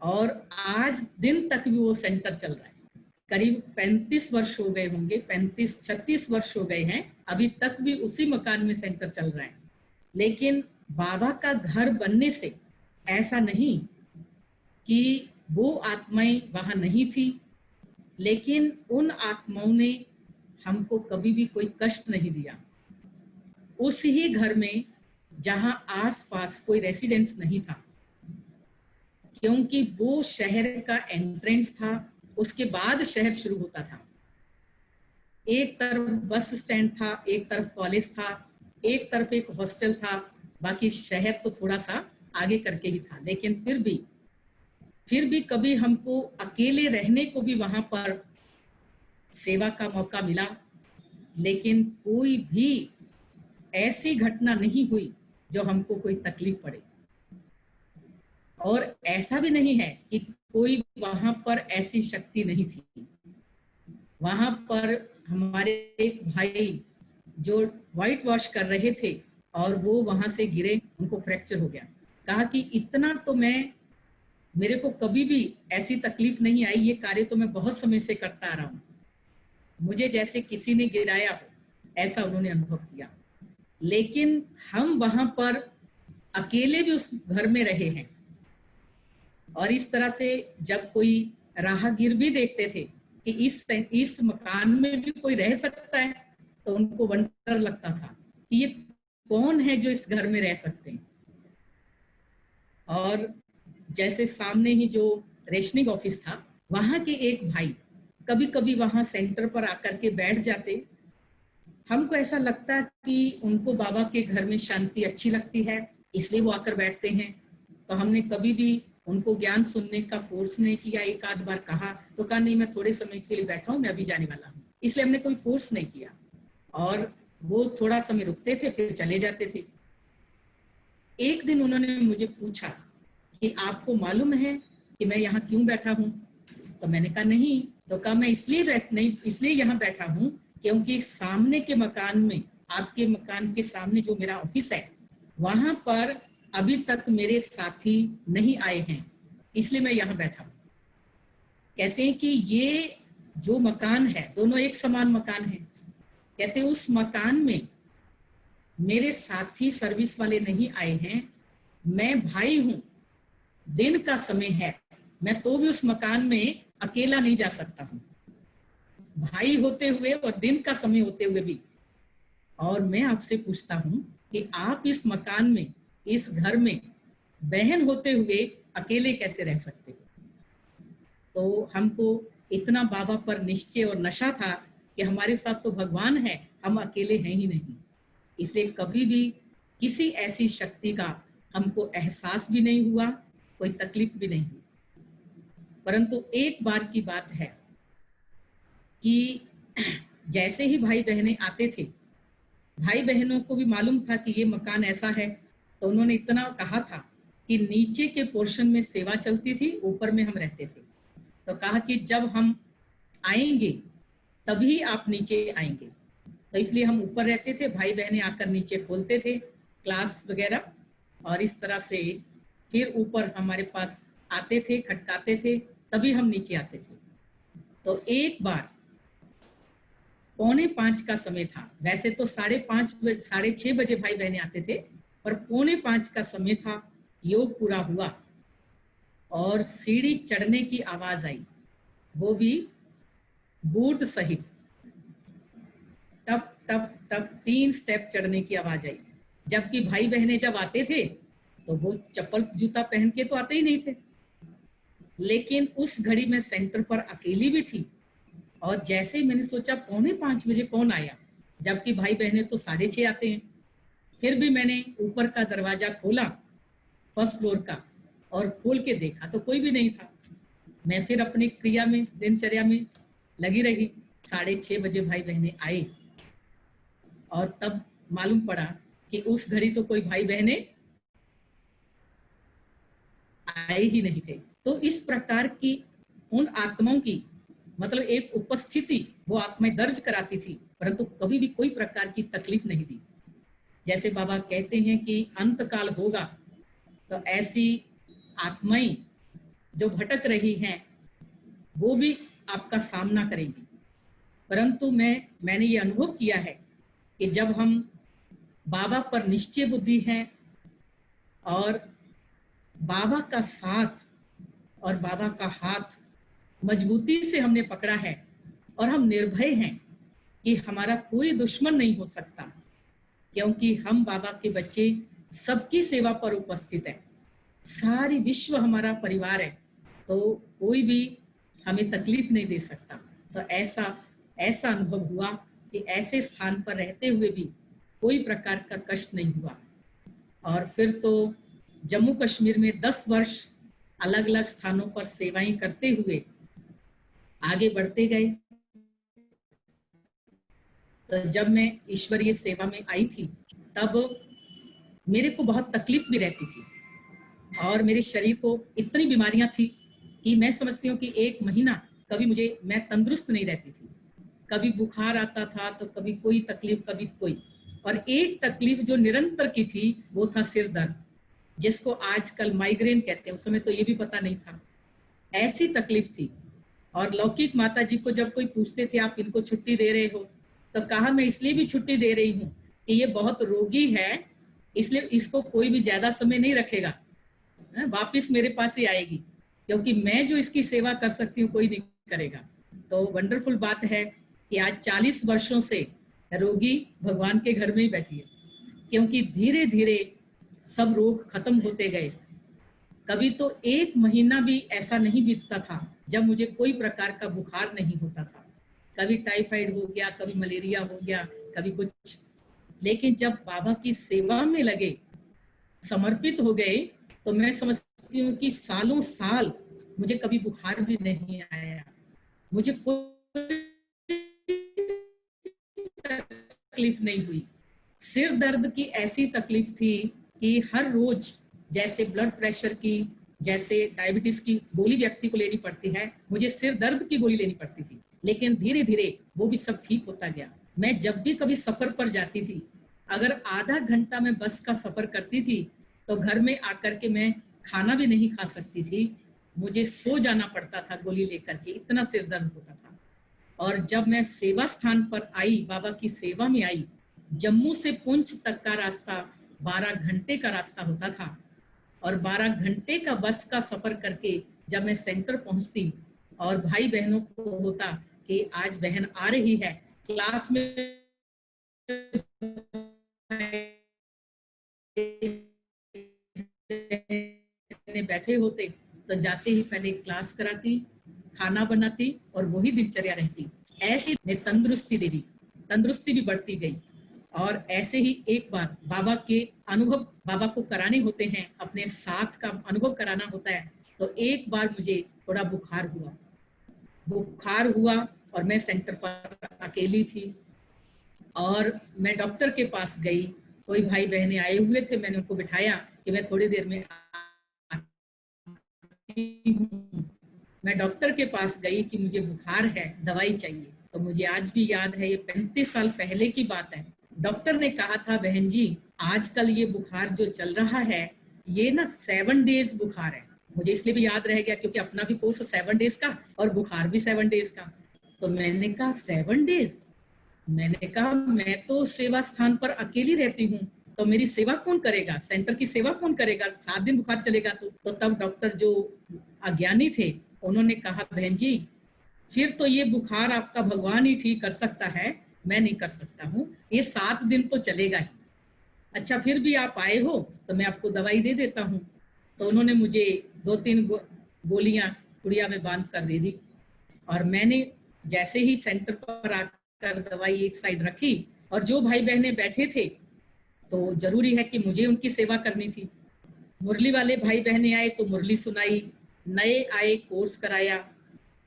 और आज दिन तक भी वो सेंटर चल रहा है। करीब 35 वर्ष हो गए होंगे, 35-36 वर्ष हो गए हैं, अभी तक भी उसी मकान में सेंटर चल रहा है। लेकिन बाबा का घर बनने से ऐसा नहीं कि वो आत्माएं वहां नहीं थी, लेकिन उन आत्माओं ने हमको कभी भी कोई कष्ट नहीं दिया। उस ही घर में जहां आसपास कोई रेसिडेंस नहीं था, क्योंकि वो शहर का एंट्रेंस था, उसके बाद शहर शुरू होता था। एक तरफ बस स्टैंड था, एक तरफ कॉलेज था, एक तरफ एक हॉस्टल था, बाकी शहर तो थोड़ा सा आगे करके ही था। लेकिन फिर भी कभी हमको अकेले रहने को भी वहां पर सेवा का मौका मिला, लेकिन कोई भी ऐसी घटना नहीं हुई जो हमको कोई तकलीफ पड़े। और ऐसा भी नहीं है कि कोई वहां पर ऐसी शक्ति नहीं थी। वहां पर हमारे एक भाई जो व्हाइट वॉश कर रहे थे और वो वहां से गिरे, उनको फ्रैक्चर हो गया। कहा कि इतना तो मेरे को कभी भी ऐसी तकलीफ नहीं आई, ये कार्य तो मैं बहुत समय से करता आ रहा हूँ, मुझे जैसे किसी ने गिराया हो ऐसा उन्होंने अनुभव किया। लेकिन हम वहां पर अकेले भी उस घर में रहे हैं और इस तरह से जब कोई राहगीर भी देखते थे कि इस मकान में भी कोई रह सकता है, तो उनको वंडर लगता था कि ये कौन है जो इस घर में रह सकते हैं। और जैसे सामने ही जो रेशनिंग ऑफिस था, वहां के एक भाई कभी कभी वहां सेंटर पर आकर के बैठ जाते। हमको ऐसा लगता कि उनको बाबा के घर में शांति अच्छी लगती है, इसलिए वो आकर बैठते हैं। तो हमने कभी भी उनको ज्ञान सुनने का फोर्स नहीं किया। एक आध बार कहा तो कहा नहीं, मैं थोड़े समय के लिए बैठा हूं, मैं अभी जाने वाला हूं, इसलिए हमने कोई फोर्स नहीं किया। और वो थोड़ा समय रुकते थे, फिर चले जाते थे। एक दिन उन्होंने मुझे पूछा कि आपको मालूम है कि मैं यहाँ क्यों बैठा हूँ? तो मैंने कहा नहीं। तो कहा मैं इसलिए यहाँ बैठा हूँ क्योंकि सामने के मकान में, आपके मकान के सामने जो मेरा ऑफिस है, वहां पर अभी तक मेरे साथी नहीं आए हैं, इसलिए मैं यहाँ बैठा हूँ। कहते हैं कि ये जो मकान है, दोनों एक समान मकान है। कहते हैं उस मकान में मेरे साथी सर्विस वाले नहीं आए हैं, मैं भाई हूं, दिन का समय है, मैं तो भी उस मकान में अकेला नहीं जा सकता हूं, भाई होते हुए और दिन का समय होते हुए भी। और मैं आपसे पूछता हूं कि आप इस मकान में, इस घर में बहन होते हुए अकेले कैसे रह सकते हो? तो हमको इतना बाबा पर निश्चय और नशा था कि हमारे साथ तो भगवान है, हम अकेले हैं ही नहीं। इसलिए कभी भी किसी ऐसी शक्ति का हमको एहसास भी नहीं हुआ, कोई तकलीफ भी नहीं हुई। परंतु एक बार की बात है कि जैसे ही भाई बहनें आते थे, भाई बहनों को भी मालूम था कि ये मकान ऐसा है, तो उन्होंने इतना कहा था कि नीचे के पोर्शन में सेवा चलती थी, ऊपर में हम रहते थे। तो कहा कि जब हम आएंगे तभी आप नीचे आएंगे। तो इसलिए हम ऊपर रहते थे, भाई बहनें आकर नीचे खोलते थे क्लास वगैरह, और इस तरह से फिर ऊपर हमारे पास आते थे, खटकाते थे, तभी हम नीचे आते थे। तो एक बार 4:45 का समय था, वैसे तो 6:30 बजे भाई बहनें आते थे, पर 4:45 का समय था। योग पूरा हुआ और सीढ़ी चढ़ने की आवाज आई, वो भी बूट सहित, टप टप टप 3 स्टेप चढ़ने की आवाज आई। जबकि भाई बहनें जब आते थे तो वो चप्पल जूता पहन के तो आते ही नहीं थे। लेकिन उस घड़ी में सेंटर पर अकेली भी थी, और जैसे ही मैंने सोचा 4:45 बजे कौन आया, जबकि भाई बहनें तो 6:30 आते हैं। फिर भी मैंने ऊपर का दरवाजा खोला, फर्स्ट फ्लोर का, और खोल के देखा तो कोई भी नहीं था। मैं फिर अपनी क्रिया में, दिनचर्या में लगी रही। 6:30 बजे भाई बहनें आए और तब मालूम पड़ा कि उस घड़ी तो कोई भाई बहनें आए ही नहीं थे। तो इस प्रकार की उन आत्माओं की मतलब एक उपस्थिति वो आत्माएं दर्ज कराती थी, परंतु कभी भी कोई प्रकार की तकलीफ नहीं दी। जैसे बाबा कहते हैं कि अंत काल होगा तो ऐसी आत्माएं जो भटक रही हैं वो भी आपका सामना करेंगी। परंतु मैंने ये अनुभव किया है कि जब हम बाबा पर निश्चय बुद्धि हैं और बाबा का साथ और बाबा का हाथ मजबूती से हमने पकड़ा है और हम निर्भय हैं कि हमारा कोई दुश्मन नहीं हो सकता, क्योंकि हम बाबा के बच्चे सबकी सेवा पर उपस्थित है, सारी विश्व हमारा परिवार है, तो कोई भी हमें तकलीफ नहीं दे सकता। तो ऐसा अनुभव हुआ कि ऐसे स्थान पर रहते हुए भी कोई प्रकार का कष्ट नहीं हुआ। और फिर तो जम्मू कश्मीर में 10 वर्ष अलग अलग स्थानों पर सेवाएं करते हुए आगे बढ़ते गए। तो जब मैं ईश्वरीय सेवा में आई थी तब मेरे को बहुत तकलीफ भी रहती थी और मेरे शरीर को इतनी बीमारियां थी कि मैं समझती हूँ कि 1 महीना कभी मैं तंदुरुस्त नहीं रहती थी। कभी बुखार आता था तो कभी कोई तकलीफ, कभी कोई। और एक तकलीफ जो निरंतर की थी वो था सिर दर्द, जिसको आजकल माइग्रेन कहते हैं, उस समय तो ये भी पता नहीं था। ऐसी तकलीफ थी। और लौकिक माता जी को जब कोई पूछते थे आप इनको छुट्टी दे रहे हो, तो कहा मैं इसलिए भी छुट्टी दे रही हूँ कि ये बहुत रोगी है, इसलिए इसको कोई भी ज्यादा समय नहीं रखेगा, वापिस मेरे पास ही आएगी, क्योंकि मैं जो इसकी सेवा कर सकती हूँ कोई नहीं करेगा। तो वंडरफुल बात है कि आज 40 वर्षों से रोगी भगवान के घर में ही बैठी है, क्योंकि धीरे धीरे सब रोग खत्म होते गए। कभी तो 1 महीना भी ऐसा नहीं बीतता था जब मुझे कोई प्रकार का बुखार नहीं होता था। कभी टाइफाइड हो गया, कभी मलेरिया हो गया, कभी कुछ। लेकिन जब बाबा की सेवा में लगे, समर्पित हो गए, तो मैं समझती हूँ कि सालों साल मुझे कभी बुखार भी नहीं आया, मुझे कोई तकलीफ नहीं हुई। सिर दर्द की ऐसी तकलीफ थी कि हर रोज जैसे ब्लड प्रेशर की, जैसे डायबिटीज की गोली व्यक्ति को लेनी पड़ती है, मुझे सिर दर्द की गोली लेनी पड़ती थी। लेकिन धीरे धीरे वो भी सब ठीक होता गया। मैं जब भी कभी सफर पर जाती थी, अगर आधा घंटा मैं बस का सफर करती थी तो घर में आकर के मैं खाना भी नहीं खा सकती थी, मुझे सो जाना पड़ता था गोली लेकर के, इतना सिर दर्द होता था। और जब मैं सेवा स्थान पर आई, बाबा की सेवा में आई, जम्मू से पुंछ तक का रास्ता 12 घंटे का रास्ता होता था, और 12 घंटे का बस का सफर करके जब मैं सेंटर पहुंचती और भाई बहनों को होता कि आज बहन आ रही है, क्लास में बैठे होते तो जाते ही पहले क्लास कराती, खाना बनाती और वही दिनचर्या रहती। ऐसी ने तंदुरुस्ती दे दी, तंदुरुस्ती भी बढ़ती गई। और ऐसे ही एक बार बाबा के अनुभव बाबा को कराने होते हैं, अपने साथ का अनुभव कराना होता है, तो एक बार मुझे थोड़ा बुखार हुआ और मैं सेंटर पर अकेली थी और मैं डॉक्टर के पास गई। कोई भाई बहने आए हुए थे, मैंने उनको बिठाया कि मैं थोड़ी देर में मैं डॉक्टर के पास गई कि मुझे बुखार है, दवाई चाहिए। तो मुझे आज भी याद है, ये 35 साल पहले की बात है। डॉक्टर ने कहा था, बहन जी आजकल ये बुखार जो चल रहा है ये ना 7 डेज बुखार है। मुझे इसलिए भी याद रह गया क्योंकि अपना भी कोर्स 7 डेज का और बुखार भी 7 डेज का। तो मैंने कहा 7 डेज, मैंने कहा मैं तो सेवा स्थान पर अकेली रहती हूँ, तो मेरी सेवा कौन करेगा, सेंटर की सेवा कौन करेगा, 7 दिन बुखार चलेगा। तो तब डॉक्टर जो अज्ञानी थे उन्होंने कहा, बहन जी फिर तो ये बुखार आपका भगवान ही ठीक कर सकता है, मैं नहीं कर सकता हूँ, ये 7 दिन तो चलेगा ही। अच्छा फिर भी आप आए हो तो मैं आपको दवाई दे देता हूँ। तो उन्होंने मुझे 2-3 गोलियां गुड़िया में बांध कर दे दी और मैंने जैसे ही सेंटर पर आकर दवाई एक साइड रखी और जो भाई बहने बैठे थे तो जरूरी है कि मुझे उनकी सेवा करनी थी। मुरली वाले भाई बहने आए तो मुरली सुनाई, नए आए कोर्स कराया,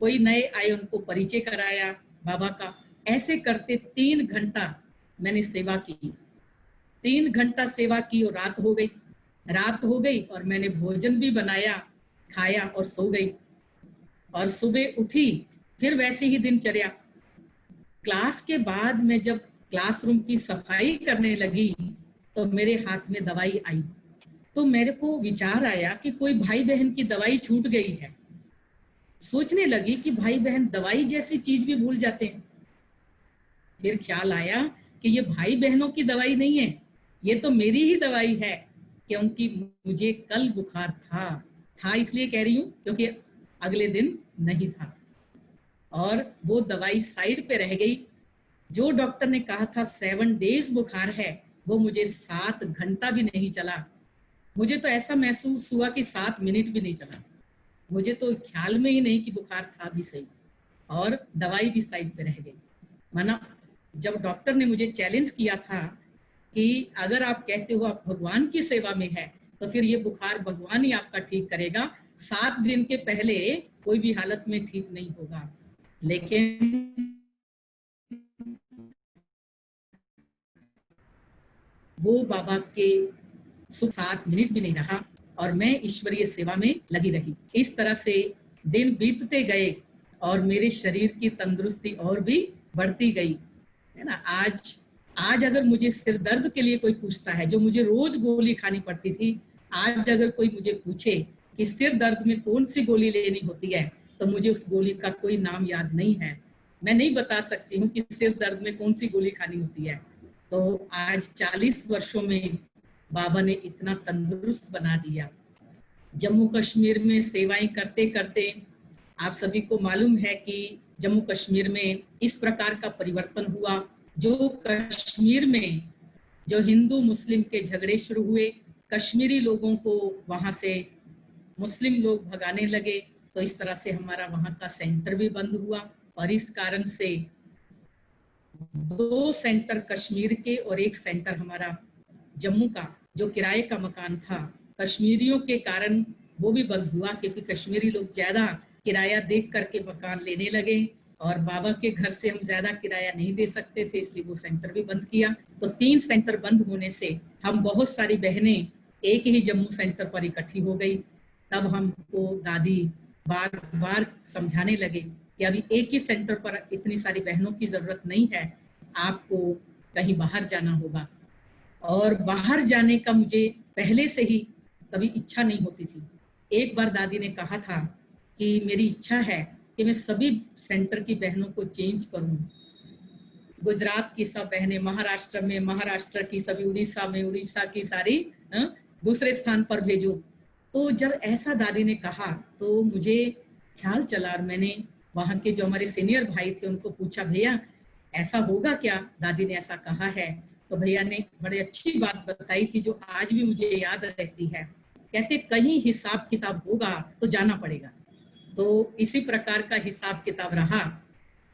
कोई नए आए उनको परिचय कराया बाबा का। ऐसे करते 3 घंटा मैंने सेवा की, 3 घंटा सेवा की और रात हो गई और मैंने भोजन भी बनाया खाया और सो गई। और सुबह उठी, फिर वैसे ही दिनचर्या। क्लास के बाद मैं जब क्लासरूम की सफाई करने लगी तो मेरे हाथ में दवाई आई। तो मेरे को विचार आया कि कोई भाई बहन की दवाई छूट गई है। सोचने लगी कि भाई बहन दवाई जैसी चीज भी भूल जाते हैं। फिर ख्याल आया कि ये भाई बहनों की दवाई नहीं है, ये तो मेरी ही दवाई है, क्योंकि मुझे कल बुखार था इसलिए कह रही हूँ क्योंकि अगले दिन नहीं था। और वो दवाई साइड पे रह गई। जो डॉक्टर ने कहा था 7 डेज बुखार है, वो मुझे 7 घंटा भी नहीं चला। मुझे तो ऐसा महसूस हुआ कि 7 मिनट भी नहीं चला। मुझे तो ख्याल में ही नहीं कि बुखार था भी सही, और दवाई भी साइड पे रह गई। माना जब डॉक्टर ने मुझे चैलेंज किया था कि अगर आप कहते हो आप भगवान की सेवा में है, तो फिर ये बुखार भगवान ही आपका ठीक करेगा, 7 दिन के पहले कोई भी हालत में ठीक नहीं होगा। लेकिन वो बाबा के सुख 7 मिनट भी नहीं रहा और मैं ईश्वरीय सेवा में लगी रही। इस तरह से दिन बीतते गए और मेरे शरीर की तंदुरुस्ती और भी बढ़ती गई, है ना। आज अगर मुझे सिर दर्द के लिए कोई पूछता है, जो मुझे रोज गोली खानी पड़ती थी, आज अगर कोई मुझे पूछे कि सिर दर्द में कौन सी गोली लेनी होती है, तो मुझे उस गोली का कोई नाम याद नहीं है। मैं नहीं बता सकती हूँ कि सिर दर्द में कौन सी गोली खानी होती है। तो आज 40 वर्षों में बाबा ने इतना तंदुरुस्त बना दिया। जम्मू कश्मीर में सेवाएं करते करते आप सभी को मालूम है कि जम्मू कश्मीर में इस प्रकार का परिवर्तन हुआ। जो कश्मीर में जो हिंदू मुस्लिम के झगड़े शुरू हुए, कश्मीरी लोगों को वहां से मुस्लिम लोग भगाने लगे, तो इस तरह से हमारा वहां का सेंटर भी बंद हुआ। और इस कारण से 2 सेंटर कश्मीर के और 1 सेंटर हमारा जम्मू का जो किराए का मकान था, कश्मीरियों के कारण वो भी बंद हुआ, क्योंकि कश्मीरी लोग ज्यादा किराया देख करके मकान लेने लगे और बाबा के घर से हम ज्यादा किराया नहीं दे सकते थे, इसलिए वो सेंटर भी बंद किया। तो 3 सेंटर बंद होने से हम बहुत सारी बहनें एक ही जम्मू सेंटर पर इकट्ठी हो गई। तब हमको दादी बार बार समझाने लगे कि अभी एक ही सेंटर पर इतनी सारी बहनों की जरूरत नहीं है, आपको कहीं बाहर जाना होगा। और बाहर जाने का मुझे पहले से ही कभी इच्छा नहीं होती थी। एक बार दादी ने कहा था कि मेरी इच्छा है कि मैं सभी सेंटर की बहनों को चेंज करूं। गुजरात की सब बहनें महाराष्ट्र में, महाराष्ट्र की सभी उड़ीसा में, उड़ीसा की सारी दूसरे स्थान पर भेजूं। तो जब ऐसा दादी ने कहा तो मुझे ख्याल चला और मैंने वहाँ के जो हमारे सीनियर भाई थे उनको पूछा, भैया ऐसा होगा क्या? दादी ने ऐसा कहा है। तो भैया ने बड़ी अच्छी बात बताई थी जो आज भी मुझे याद रहती है। कहते कहीं हिसाब किताब होगा तो जाना पड़ेगा। तो इसी प्रकार का हिसाब किताब रहा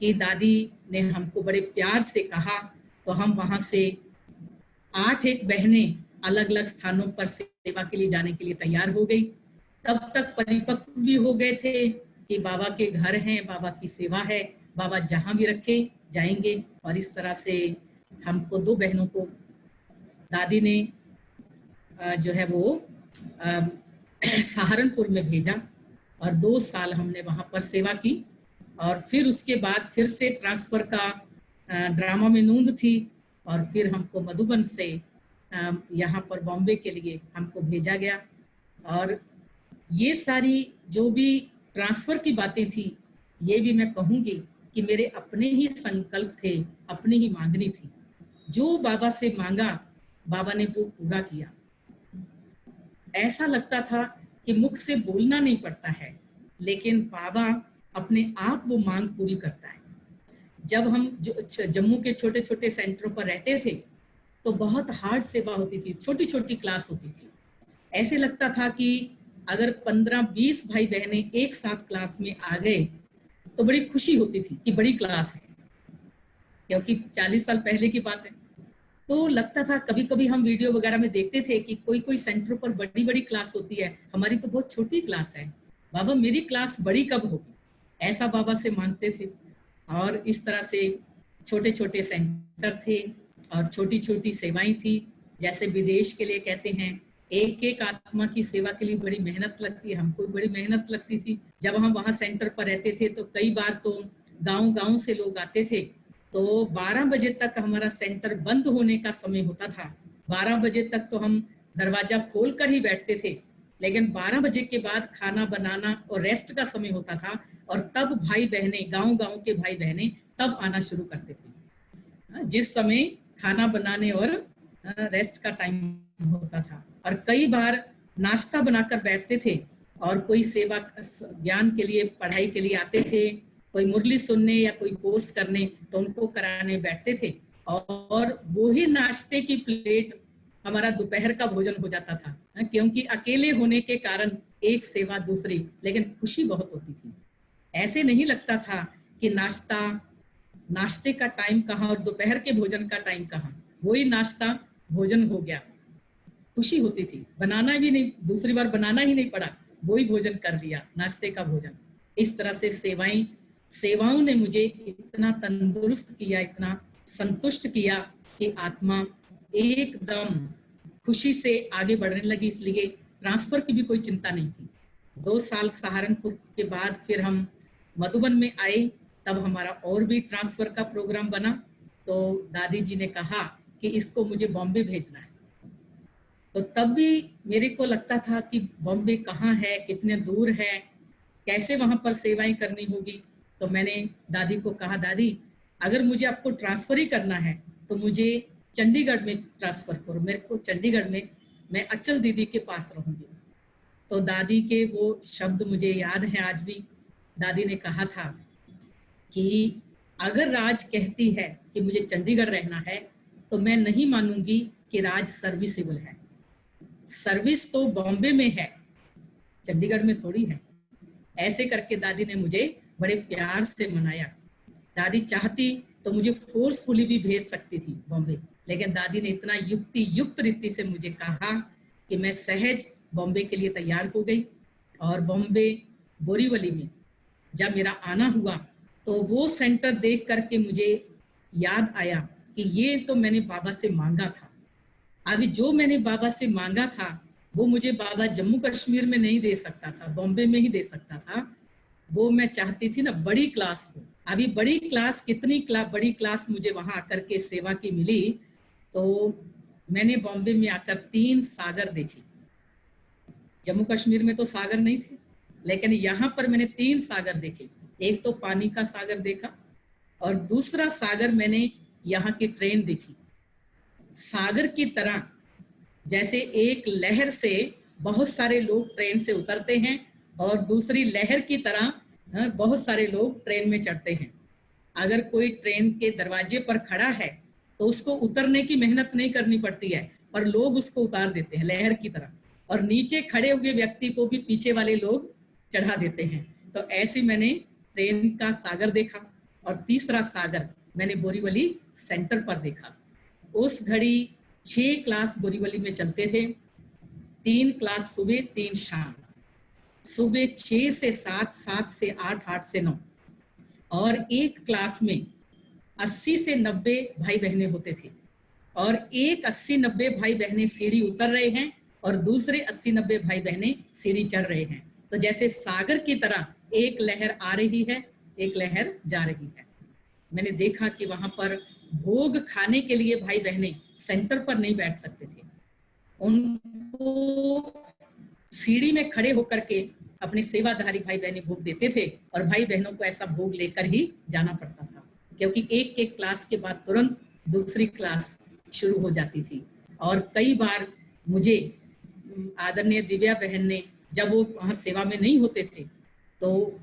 कि दादी ने हमको बड़े प्यार से कहा, तो हम वहां से 8 एक बहनें अलग अलग स्थानों पर सेवा के लिए जाने के लिए तैयार हो गई। तब तक परिपक्व भी हो गए थे कि बाबा के घर हैं, बाबा की सेवा है, बाबा जहां भी रखे जाएंगे। और इस तरह से हमको 2 बहनों को दादी ने जो है वो सहारनपुर में भेजा और 2 साल हमने वहां पर सेवा की। और फिर उसके बाद फिर से ट्रांसफर का ड्रामा में नूंद थी और फिर हमको मधुबन से यहाँ पर बॉम्बे के लिए हमको भेजा गया। और ये सारी जो भी ट्रांसफर की बातें थी, ये भी मैं कहूँगी कि मेरे अपने ही संकल्प थे, अपनी ही मांगनी थी। जो बाबा से मांगा बाबा ने वो पूरा किया। ऐसा लगता था कि मुख से बोलना नहीं पड़ता है, लेकिन बाबा अपने आप वो मांग पूरी करता है। जब हम जम्मू के छोटे छोटे सेंटरों पर रहते थे तो बहुत हार्ड सेवा होती थी, छोटी छोटी क्लास होती थी। ऐसे लगता था कि अगर 15-20 भाई बहनें एक साथ क्लास में आ गए तो बड़ी खुशी होती थी कि बड़ी क्लास है, क्योंकि 40 साल पहले की बात है। तो लगता था, कभी कभी हम वीडियो वगैरह में देखते थे कि कोई कोई सेंटरों पर बड़ी बड़ी क्लास होती है, हमारी तो बहुत छोटी क्लास है, बाबा मेरी क्लास बड़ी कब होगी, ऐसा बाबा से मांगते थे। और इस तरह से छोटे छोटे सेंटर थे और छोटी छोटी सेवाएं थी। जैसे विदेश के लिए कहते हैं एक एक आत्मा की सेवा के लिए बड़ी मेहनत लगती है, हमको बड़ी मेहनत लगती थी। जब हम वहाँ सेंटर पर रहते थे तो कई बार तो गांव से लोग आते थे, तो 12 बजे तक हमारा सेंटर बंद होने का समय होता था। 12 बजे तक तो हम दरवाजा खोल कर ही बैठते थे, लेकिन 12 बजे के बाद खाना बनाना और रेस्ट का समय होता था, और तब भाई बहने गांव के भाई बहने तब आना शुरू करते थे, जिस समय खाना बनाने और रेस्ट का टाइम होता था। और कई बार नाश्ता बनाकर बैठते थे, और कोई सेवा ज्ञान के लिए पढ़ाई के लिए आते थे, कोई मुरली सुनने या कोई कोर्स करने, तो उनको कराने बैठते थे, और वो ही नाश्ते की प्लेट हमारा दोपहर का भोजन हो जाता था, क्योंकि अकेले होने के कारण एक सेवा दूसरी, लेकिन खुशी बहुत होती थी। ऐसे नहीं लगता था कि नाश्ते का टाइम कहाँ और दोपहर के भोजन का टाइम कहाँ, वही नाश्ता भोजन हो गया, खुशी होती थी। बनाना भी नहीं, दूसरी बार बनाना ही नहीं पड़ा, वही भोजन कर लिया, नाश्ते का भोजन। इस तरह से सेवाओं ने मुझे इतना तंदुरुस्त किया, इतना संतुष्ट किया कि आत्मा एकदम खुशी से आगे बढ़ने लगी। इसलिए ट्रांसफर की भी कोई चिंता नहीं थी। 2 साल सहारनपुर के बाद फिर हम मधुबन में आए, तब हमारा और भी ट्रांसफर का प्रोग्राम बना। तो दादी जी ने कहा कि इसको मुझे बॉम्बे भेजना है। तो तब भी मेरे को लगता था कि बॉम्बे कहाँ है, कितने दूर है, कैसे वहां पर सेवाएं करनी होगी। तो मैंने दादी को कहा, दादी अगर मुझे आपको ट्रांसफर ही करना है तो मुझे चंडीगढ़ में ट्रांसफर करो, मेरे को चंडीगढ़ में मैं अचल दीदी के पास रहूंगी। तो दादी के वो शब्द मुझे याद हैं आज भी। दादी ने कहा था कि अगर राज कहती है कि मुझे चंडीगढ़ रहना है तो मैं नहीं मानूंगी कि राज सर्विसेबल है। सर्विस तो बॉम्बे में है, चंडीगढ़ में थोड़ी है। ऐसे करके दादी ने मुझे बड़े प्यार से मनाया। दादी चाहती तो मुझे फोर्सफुली भी भेज सकती थी बॉम्बे, लेकिन दादी ने इतना युक्त रीति से मुझे कहा कि मैं सहज बॉम्बे के लिए तैयार हो गई। और बॉम्बे बोरीवली में जब मेरा आना हुआ तो वो सेंटर देख करके मुझे याद आया कि ये तो मैंने बाबा से मांगा था। अभी जो मैंने बाबा से मांगा था वो मुझे बाबा जम्मू कश्मीर में नहीं दे सकता था, बॉम्बे में ही दे सकता था। वो मैं चाहती थी ना बड़ी क्लास हो। अभी बड़ी क्लास बड़ी क्लास मुझे वहां आकर के सेवा की मिली। तो मैंने बॉम्बे में आकर 3 सागर देखे। जम्मू कश्मीर में तो सागर नहीं थे, लेकिन यहाँ पर मैंने 3 सागर देखे। एक तो पानी का सागर देखा, और दूसरा सागर मैंने यहाँ की ट्रेन देखी। सागर की तरह जैसे एक लहर से बहुत सारे लोग ट्रेन से उतरते हैं, और दूसरी लहर की तरह बहुत सारे लोग ट्रेन में चढ़ते हैं। अगर कोई ट्रेन के दरवाजे पर खड़ा है तो उसको उतरने की मेहनत नहीं करनी पड़ती है, पर लोग उसको उतार देते हैं लहर की तरह, और नीचे खड़े हुए व्यक्ति को भी पीछे वाले लोग चढ़ा देते हैं। तो ऐसे मैंने ट्रेन का सागर देखा। और तीसरा सागर मैंने बोरीवली सेंटर पर देखा। उस घड़ी 6 क्लास बोरीवली में चलते थे, 3 क्लास सुबह 3 शाम, सुबह 6 से 7, 7 से 8, 8 से 9, और एक क्लास में 80 से 90 भाई बहने होते थे। और एक 80-90 भाई बहने सीढ़ी उतर रहे हैं और दूसरे 80-90 भाई बहने सीढ़ी चढ़ रहे हैं। तो जैसे सागर की तरह एक लहर आ रही है, एक लहर जा रही है। मैंने देखा कि वहां पर भोग खाने के लिए भाई बहने सेंटर पर नहीं बैठ सकते थे, उनको सीढ़ी में खड़े होकर के अपने सेवाधारी भाई बहने भोग देते थे, और भाई बहनों को ऐसा भोग लेकर ही जाना पड़ता था, क्योंकि एक क्लास के बाद तुरंत दूसरी क्लास शुरू हो जाती थी। और कई बार मुझे आदरणीय दिव्या बहन ने, जब वो वहाँ सेवा में नहीं होते थे, तो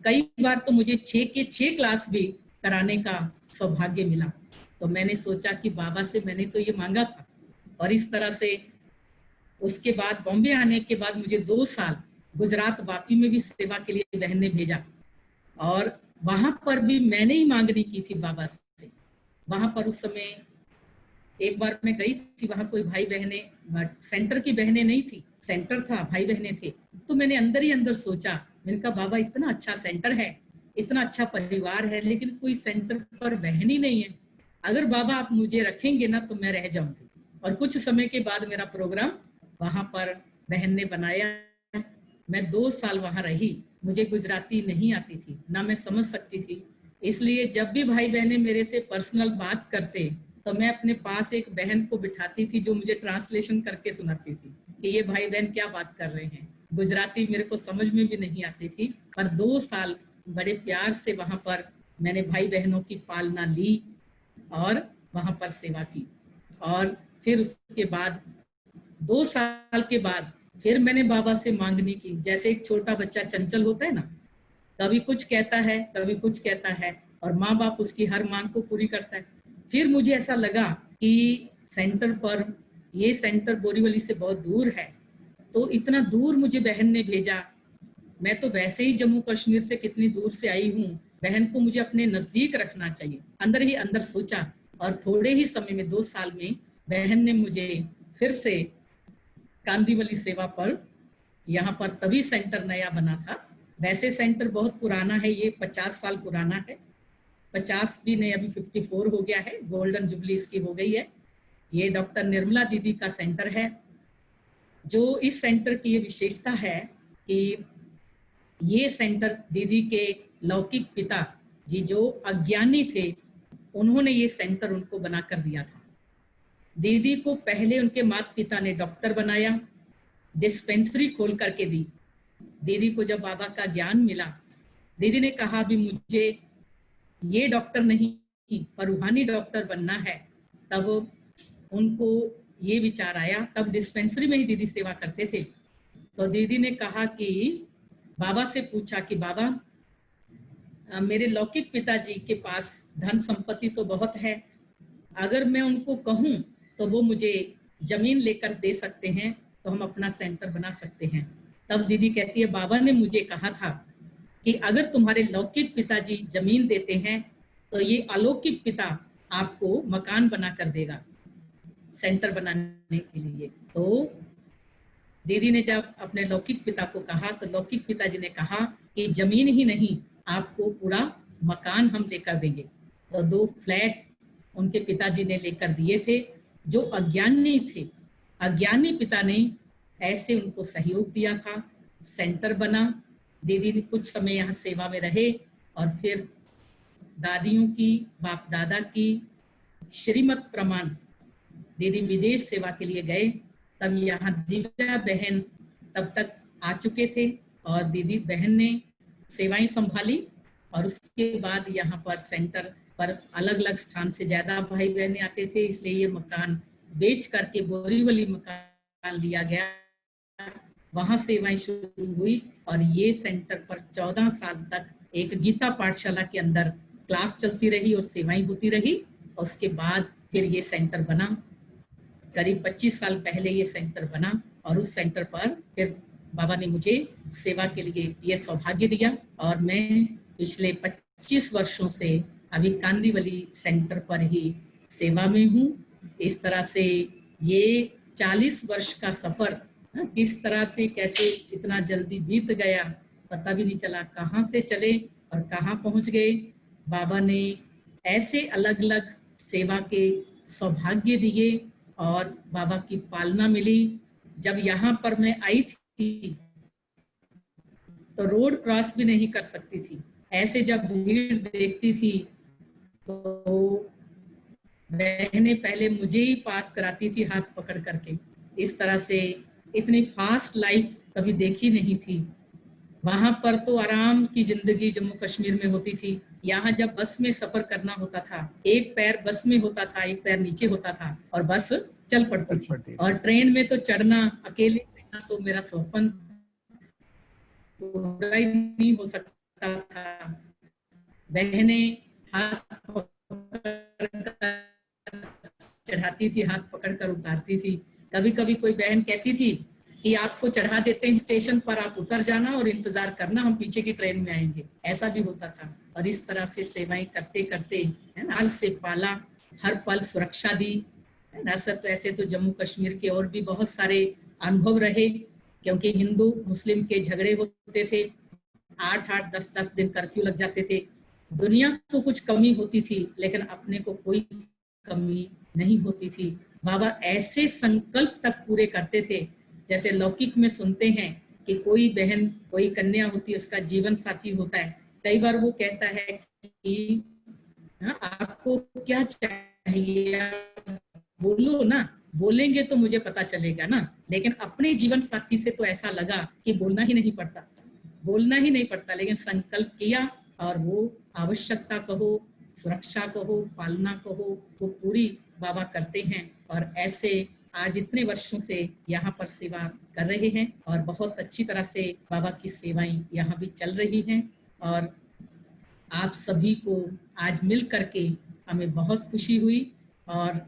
कई बार तो मुझे 6 के 6 क्लास भी कराने का सौभाग्य मिला। तो मैंने सोचा कि बाबा से मैंने तो ये मांगा था। और इस तरह से उसके बाद बॉम्बे आने के बाद मुझे 2 साल गुजरात वापी में भी सेवा के लिए बहन ने भेजा, और वहां पर भी मैंने ही मांगनी की थी बाबा से। वहां पर उस समय एक बार मैं गई थी, वहां कोई भाई बहने, सेंटर की बहनें नहीं थी, सेंटर था, भाई बहने थे। तो मैंने अंदर ही अंदर सोचा, मैंने कहा बाबा इतना अच्छा सेंटर है, इतना अच्छा परिवार है, लेकिन कोई सेंटर पर बहन ही नहीं है। अगर बाबा आप मुझे रखेंगे ना तो मैं रह जाऊंगी। और कुछ समय के बाद मेरा प्रोग्राम वहां पर बहन ने बनाया। मैं 2 साल वहां रही। मुझे गुजराती नहीं आती थी, ना मैं समझ सकती थी। इसलिए जब भी भाई बहनें मेरे से पर्सनल बात करते तो मैं अपने पास एक बहन को बिठाती थी जो मुझे ट्रांसलेशन करके सुनाती थी कि ये भाई बहन क्या बात कर रहे हैं। गुजराती मेरे को समझ में भी नहीं आती थी, पर 2 साल बड़े प्यार से वहां पर मैंने भाई बहनों की पालना ली और वहां पर सेवा की। और फिर उसके बाद 2 साल के बाद फिर मैंने बाबा से मांगनी की। जैसे एक छोटा बच्चा चंचल होता है ना, कभी कुछ कहता है कभी कुछ कहता है, और माँ बाप उसकी हर मांग को पूरी करता है। फिर मुझे ऐसा लगा कि सेंटर पर, ये सेंटर बोरीवली से बहुत दूर है, तो इतना दूर मुझे बहन ने भेजा। मैं तो वैसे ही जम्मू कश्मीर से कितनी दूर से आई हूँ, बहन को मुझे अपने नजदीक रखना चाहिए, अंदर ही अंदर सोचा। और थोड़े ही समय में 2 साल में बहन ने मुझे फिर से कांदीवली सेवा पर, यहाँ पर तभी सेंटर नया बना था। वैसे सेंटर बहुत पुराना है, ये 50 साल पुराना है। 50 भी नहीं, अभी 54 हो गया है, गोल्डन जुबली इसकी हो गई है। ये डॉक्टर निर्मला दीदी का सेंटर है। जो इस सेंटर की ये विशेषता है कि ये सेंटर दीदी के लौकिक पिता जी जो अज्ञानी थे, उन्होंने ये सेंटर उनको बनाकर दिया था। दीदी को पहले उनके माता पिता ने डॉक्टर बनाया, डिस्पेंसरी खोल करके दी। दीदी को जब बाबा का ज्ञान मिला, दीदी ने कहा भी मुझे ये डॉक्टर नहीं पर रूहानी डॉक्टर बनना है। तब उनको ये विचार आया, तब डिस्पेंसरी में ही दीदी सेवा करते थे। तो दीदी ने कहा कि बाबा से पूछा कि बाबा मेरे लौकिक पिताजी के पास धन संपत्ति तो बहुत है, अगर मैं उनको कहूं तो वो मुझे जमीन लेकर दे सकते हैं, तो हम अपना सेंटर बना सकते हैं। तब दीदी कहती है बाबा ने मुझे कहा था कि अगर तुम्हारे लौकिक पिताजी जमीन देते हैं तो ये अलौकिक पिता आपको मकान बना कर देगा सेंटर बनाने के लिए। तो दीदी ने जब अपने लौकिक पिता को कहा तो लौकिक पिताजी ने कहा कि जमीन ही नहीं, आपको पूरा मकान हम लेकर देंगे। तो 2 फ्लैट उनके पिताजी ने लेकर दिए थे। जो अज्ञानी थे, अज्ञानी पिता ने ऐसे उनको सहयोग दिया था, सेंटर बना। दीदी ने कुछ समय यहाँ सेवा में रहे और फिर दादियों की, बाप दादा की श्रीमत प्रमाण दीदी विदेश सेवा के लिए गए। तब यहाँ दिव्या बहन तब तक आ चुके थे और दीदी बहन ने सेवाएं संभाली। और उसके बाद यहाँ पर सेंटर पर अलग अलग स्थान से ज्यादा भाई बहने आते थे, इसलिए ये मकान बेच करके बोरीवली मकान लिया गया। वहां सेवाएं शुरू हुई और ये सेंटर पर 14 साल तक एक गीता पाठशाला के अंदर क्लास चलती रही और सेवाएं होती रही। और उसके बाद फिर ये सेंटर बना। करीब 25 साल पहले ये सेंटर बना और उस सेंटर पर फिर बाबा ने मुझे सेवा के लिए ये सौभाग्य दिया और मैं पिछले 25 वर्षों से अभी कांदीवली सेंटर पर ही सेवा में हूँ। इस तरह से ये 40 वर्ष का सफर किस तरह से कैसे इतना जल्दी बीत गया पता भी नहीं चला, कहाँ से चले और कहाँ पहुँच गए। बाबा ने ऐसे अलग अलग सेवा के सौभाग्य दिए और बाबा की पालना मिली। जब यहाँ पर मैं आई थी तो रोड क्रॉस भी नहीं कर सकती थी। ऐसे जब भीड़ देखती थी तो बहनें पहले मुझे ही पास कराती थी हाथ पकड़ करके। इस तरह से इतनी फास्ट लाइफ कभी देखी नहीं थी। वहां पर तो आराम की जिंदगी जम्मू कश्मीर में होती थी। यहाँ जब बस में सफर करना होता था, एक पैर बस में होता था, एक पैर नीचे होता था और बस चल पड़ती थी। और ट्रेन में तो चढ़ना, अकेले चढ़ना तो मेरा सपन पूरा ही नहीं हो सकता था। बहनें हाथ चढ़ाती थी, हाथ पकड़कर उतारती थी। कभी कभी कोई बहन कहती थी कि आपको चढ़ा देते हैं स्टेशन पर, आप उतर जाना और इंतजार करना, हम पीछे की ट्रेन में आएंगे। ऐसा भी होता था। और इस तरह से सेवाएं करते करते है ना, लाल से पाला, हर पल सुरक्षा दी है ना। सर तो ऐसे तो जम्मू कश्मीर के और भी बहुत सारे अनुभव रहे, क्योंकि हिंदू मुस्लिम के झगड़े होते थे, 8-8 10-10 दिन कर्फ्यू लग जाते थे। दुनिया को कुछ कमी होती थी लेकिन अपने को कोई कमी नहीं होती थी। बाबा ऐसे संकल्प तक पूरे करते थे जैसे लौकिक में सुनते हैं कि कोई बहन, कोई कन्या होती है, उसका जीवन साथी होता है, कई बार वो कहता है कि हाँ, आपको क्या चाहिए, आप बोलो ना, बोलेंगे तो मुझे पता चलेगा ना। लेकिन अपने जीवन साथी से तो ऐसा लगा कि बोलना ही नहीं पड़ता, बोलना ही नहीं पड़ता, लेकिन संकल्प किया और वो आवश्यकता कहो, सुरक्षा कहो, पालना कहो, वो पूरी बाबा करते हैं। और ऐसे आज इतने वर्षों से यहाँ पर सेवा कर रहे हैं और बहुत अच्छी तरह से बाबा की सेवाएं यहाँ भी चल रही हैं। और आप सभी को आज मिल करके हमें बहुत खुशी हुई। और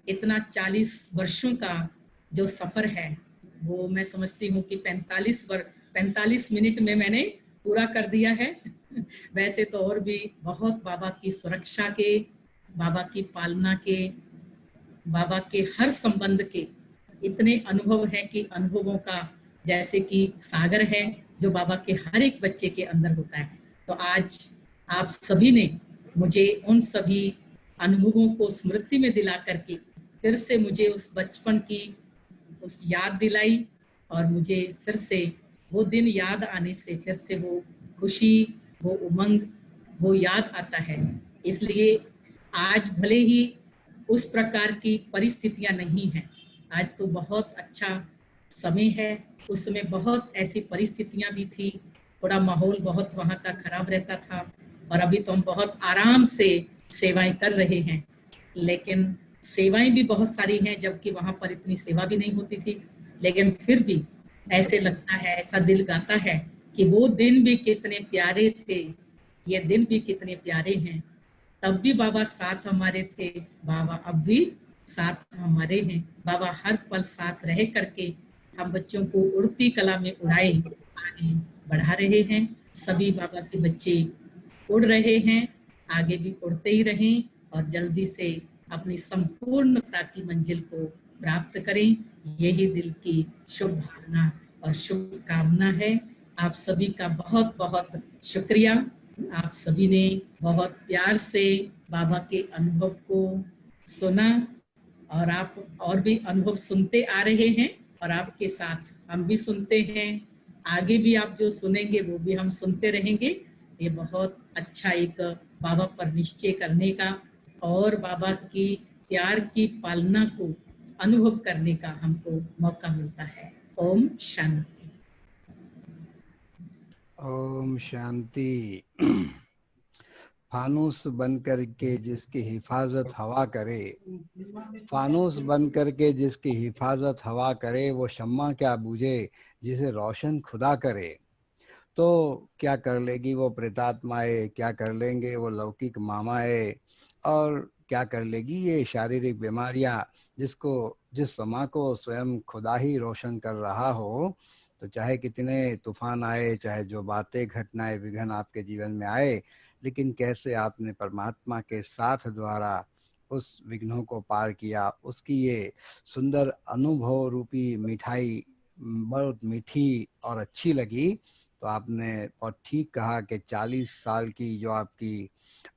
इतना 40 वर्षों का जो सफर है वो मैं समझती हूँ कि 45 मिनट में मैंने पूरा कर दिया है। वैसे तो और भी बहुत बाबा की सुरक्षा के, बाबा की पालना के, बाबा के हर संबंध के इतने अनुभव हैं कि अनुभवों का जैसे कि सागर है जो बाबा के हर एक बच्चे के अंदर होता है। तो आज आप सभी ने मुझे उन सभी अनुभवों को स्मृति में दिला करके फिर से मुझे उस बचपन की उस याद दिलाई। और मुझे फिर से वो दिन याद आने से फिर से वो खुशी, वो उमंग, वो याद आता है। इसलिए आज भले ही उस प्रकार की परिस्थितियां नहीं हैं, आज तो बहुत अच्छा समय है। उस समय बहुत ऐसी परिस्थितियां भी थी, थोड़ा माहौल बहुत वहाँ का खराब रहता था। और अभी तो हम बहुत आराम से सेवाएं कर रहे हैं, लेकिन सेवाएं भी बहुत सारी हैं, जबकि वहाँ पर इतनी सेवा भी नहीं होती थी। लेकिन फिर भी ऐसे लगता है, ऐसा दिल गाता है कि वो दिन भी कितने प्यारे थे, ये दिन भी कितने प्यारे हैं। तब भी बाबा साथ हमारे थे, बाबा अब भी साथ हमारे हैं। बाबा हर पल साथ रह करके हम बच्चों को उड़ती कला में उड़ाए आगे बढ़ा रहे हैं। सभी बाबा के बच्चे उड़ रहे हैं, आगे भी उड़ते ही रहें और जल्दी से अपनी संपूर्णता की मंजिल को प्राप्त करें। यही दिल की शुभ भावना और शुभकामना है। आप सभी का बहुत बहुत शुक्रिया। आप सभी ने बहुत प्यार से बाबा के अनुभव को सुना और आप और भी अनुभव सुनते आ रहे हैं और आपके साथ हम भी सुनते हैं। आगे भी आप जो सुनेंगे वो भी हम सुनते रहेंगे। ये बहुत अच्छा एक बाबा पर निश्चय करने का और बाबा की प्यार की पालना को अनुभव करने का हमको मौका मिलता है। ओम शांति। ओम शांति। फानूस बन कर के जिसकी हिफाजत हवा करे, फानूस बन कर के जिसकी हिफाजत हवा करे, वो शम्मा क्या बूझे जिसे रोशन खुदा करे। तो क्या कर लेगी वो प्रेतात्माएं, क्या कर लेंगे वो लौकिक मामाएं, और क्या कर लेगी ये शारीरिक बीमारियां, जिस समा को स्वयं खुदा ही रोशन कर रहा हो। तो चाहे कितने तूफान आए, चाहे जो बातें, घटनाएं, विघ्न आपके जीवन में आए, लेकिन कैसे आपने परमात्मा के साथ द्वारा उस विघ्नों को पार किया, उसकी ये सुंदर अनुभव रूपी मिठाई बहुत मीठी और अच्छी लगी। तो आपने बहुत ठीक कहा कि 40 साल की जो आपकी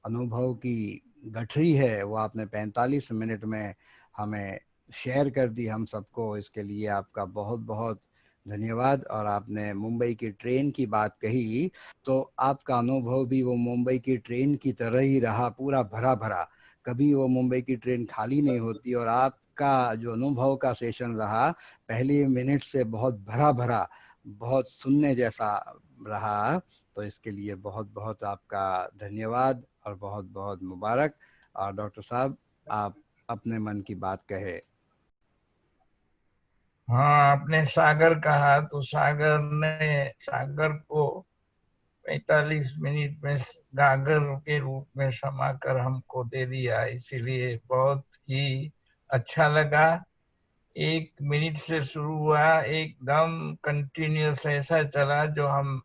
अनुभव की गठरी है वो आपने 45 मिनट में हमें शेयर कर दी हम सबको। इसके लिए आपका बहुत बहुत धन्यवाद। और आपने मुंबई की ट्रेन की बात कही, तो आपका अनुभव भी वो मुंबई की ट्रेन की तरह ही रहा, पूरा भरा भरा। कभी वो मुंबई की ट्रेन खाली नहीं होती, और आपका जो अनुभव का सेशन रहा पहली मिनट से बहुत भरा भरा, बहुत सुनने जैसा रहा। तो इसके लिए बहुत बहुत आपका धन्यवाद और बहुत बहुत मुबारक। और डॉक्टर साहब, आप अपने मन की बात कहे। हाँ, आपने सागर कहा तो सागर को 45 मिनट में गागर के रूप में समाकर हमको दे दिया, इसीलिए बहुत ही अच्छा लगा। 1 मिनट से शुरू हुआ, एकदम कंटिन्यूस ऐसा चला, जो हम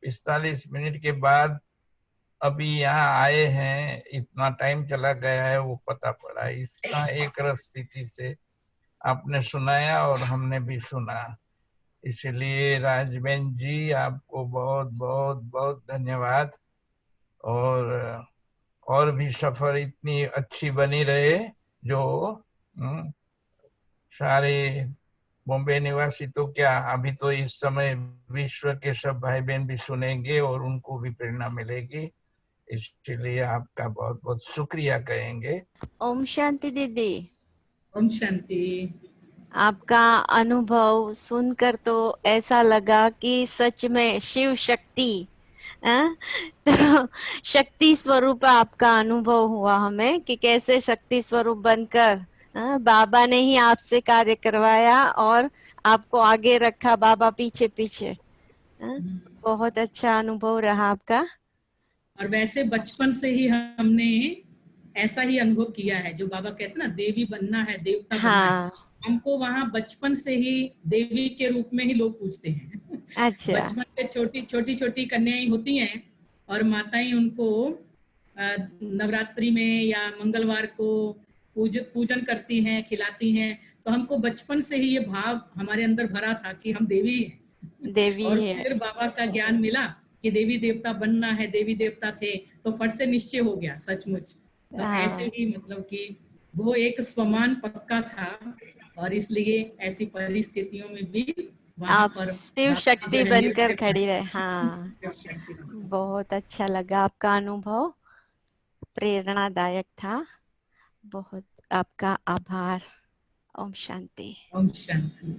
45 मिनट के बाद अभी यहाँ आए हैं, इतना टाइम चला गया है वो पता पड़ा। इसका एक रस स्थिति से आपने सुनाया और हमने भी सुना, इसलिए राजबेन जी आपको बहुत बहुत बहुत धन्यवाद। और भी सफर इतनी अच्छी बनी रहे, जो सारे बॉम्बे निवासी तो क्या, अभी तो इस समय विश्व के सब भाई बहन भी सुनेंगे और उनको भी प्रेरणा मिलेगी, इसलिए आपका बहुत बहुत शुक्रिया कहेंगे। ओम शांति दीदी। ओम शांति। आपका अनुभव सुनकर तो ऐसा लगा कि सच में शिव शक्ति, तो शक्ति स्वरूप आपका अनुभव हुआ हमें कि कैसे शक्ति स्वरूप बनकर बाबा ने ही आपसे कार्य करवाया और आपको आगे रखा, बाबा पीछे पीछे। बहुत अच्छा अनुभव रहा आपका। और वैसे बचपन से ही हमने ऐसा ही अनुभव किया है, जो बाबा कहते ना देवी बनना है, देवता बनना है। हाँ। हमको वहाँ बचपन से ही देवी के रूप में ही लोग पूछते हैं। अच्छा। बचपन में छोटी छोटी कन्याएं होती हैं और माताएं उनको नवरात्रि में या मंगलवार को पूजन करती हैं, खिलाती हैं। तो हमको बचपन से ही ये भाव हमारे अंदर भरा था कि हम देवी हैं। देवी और है। फिर बाबा का ज्ञान मिला कि देवी देवता बनना है, देवी देवता थे, तो फट से निश्चय हो गया सचमुच। तो ऐसे ही मतलब कि वो एक स्वमान पक्का था और इसलिए ऐसी परिस्थितियों में भी वहां आप पर शिव शक्ति बनकर खड़ी रहे। हाँ, शक्ति। बहुत अच्छा लगा आपका अनुभव, प्रेरणादायक था। बहुत आपका आभार। ओम शांति। ओम शांति।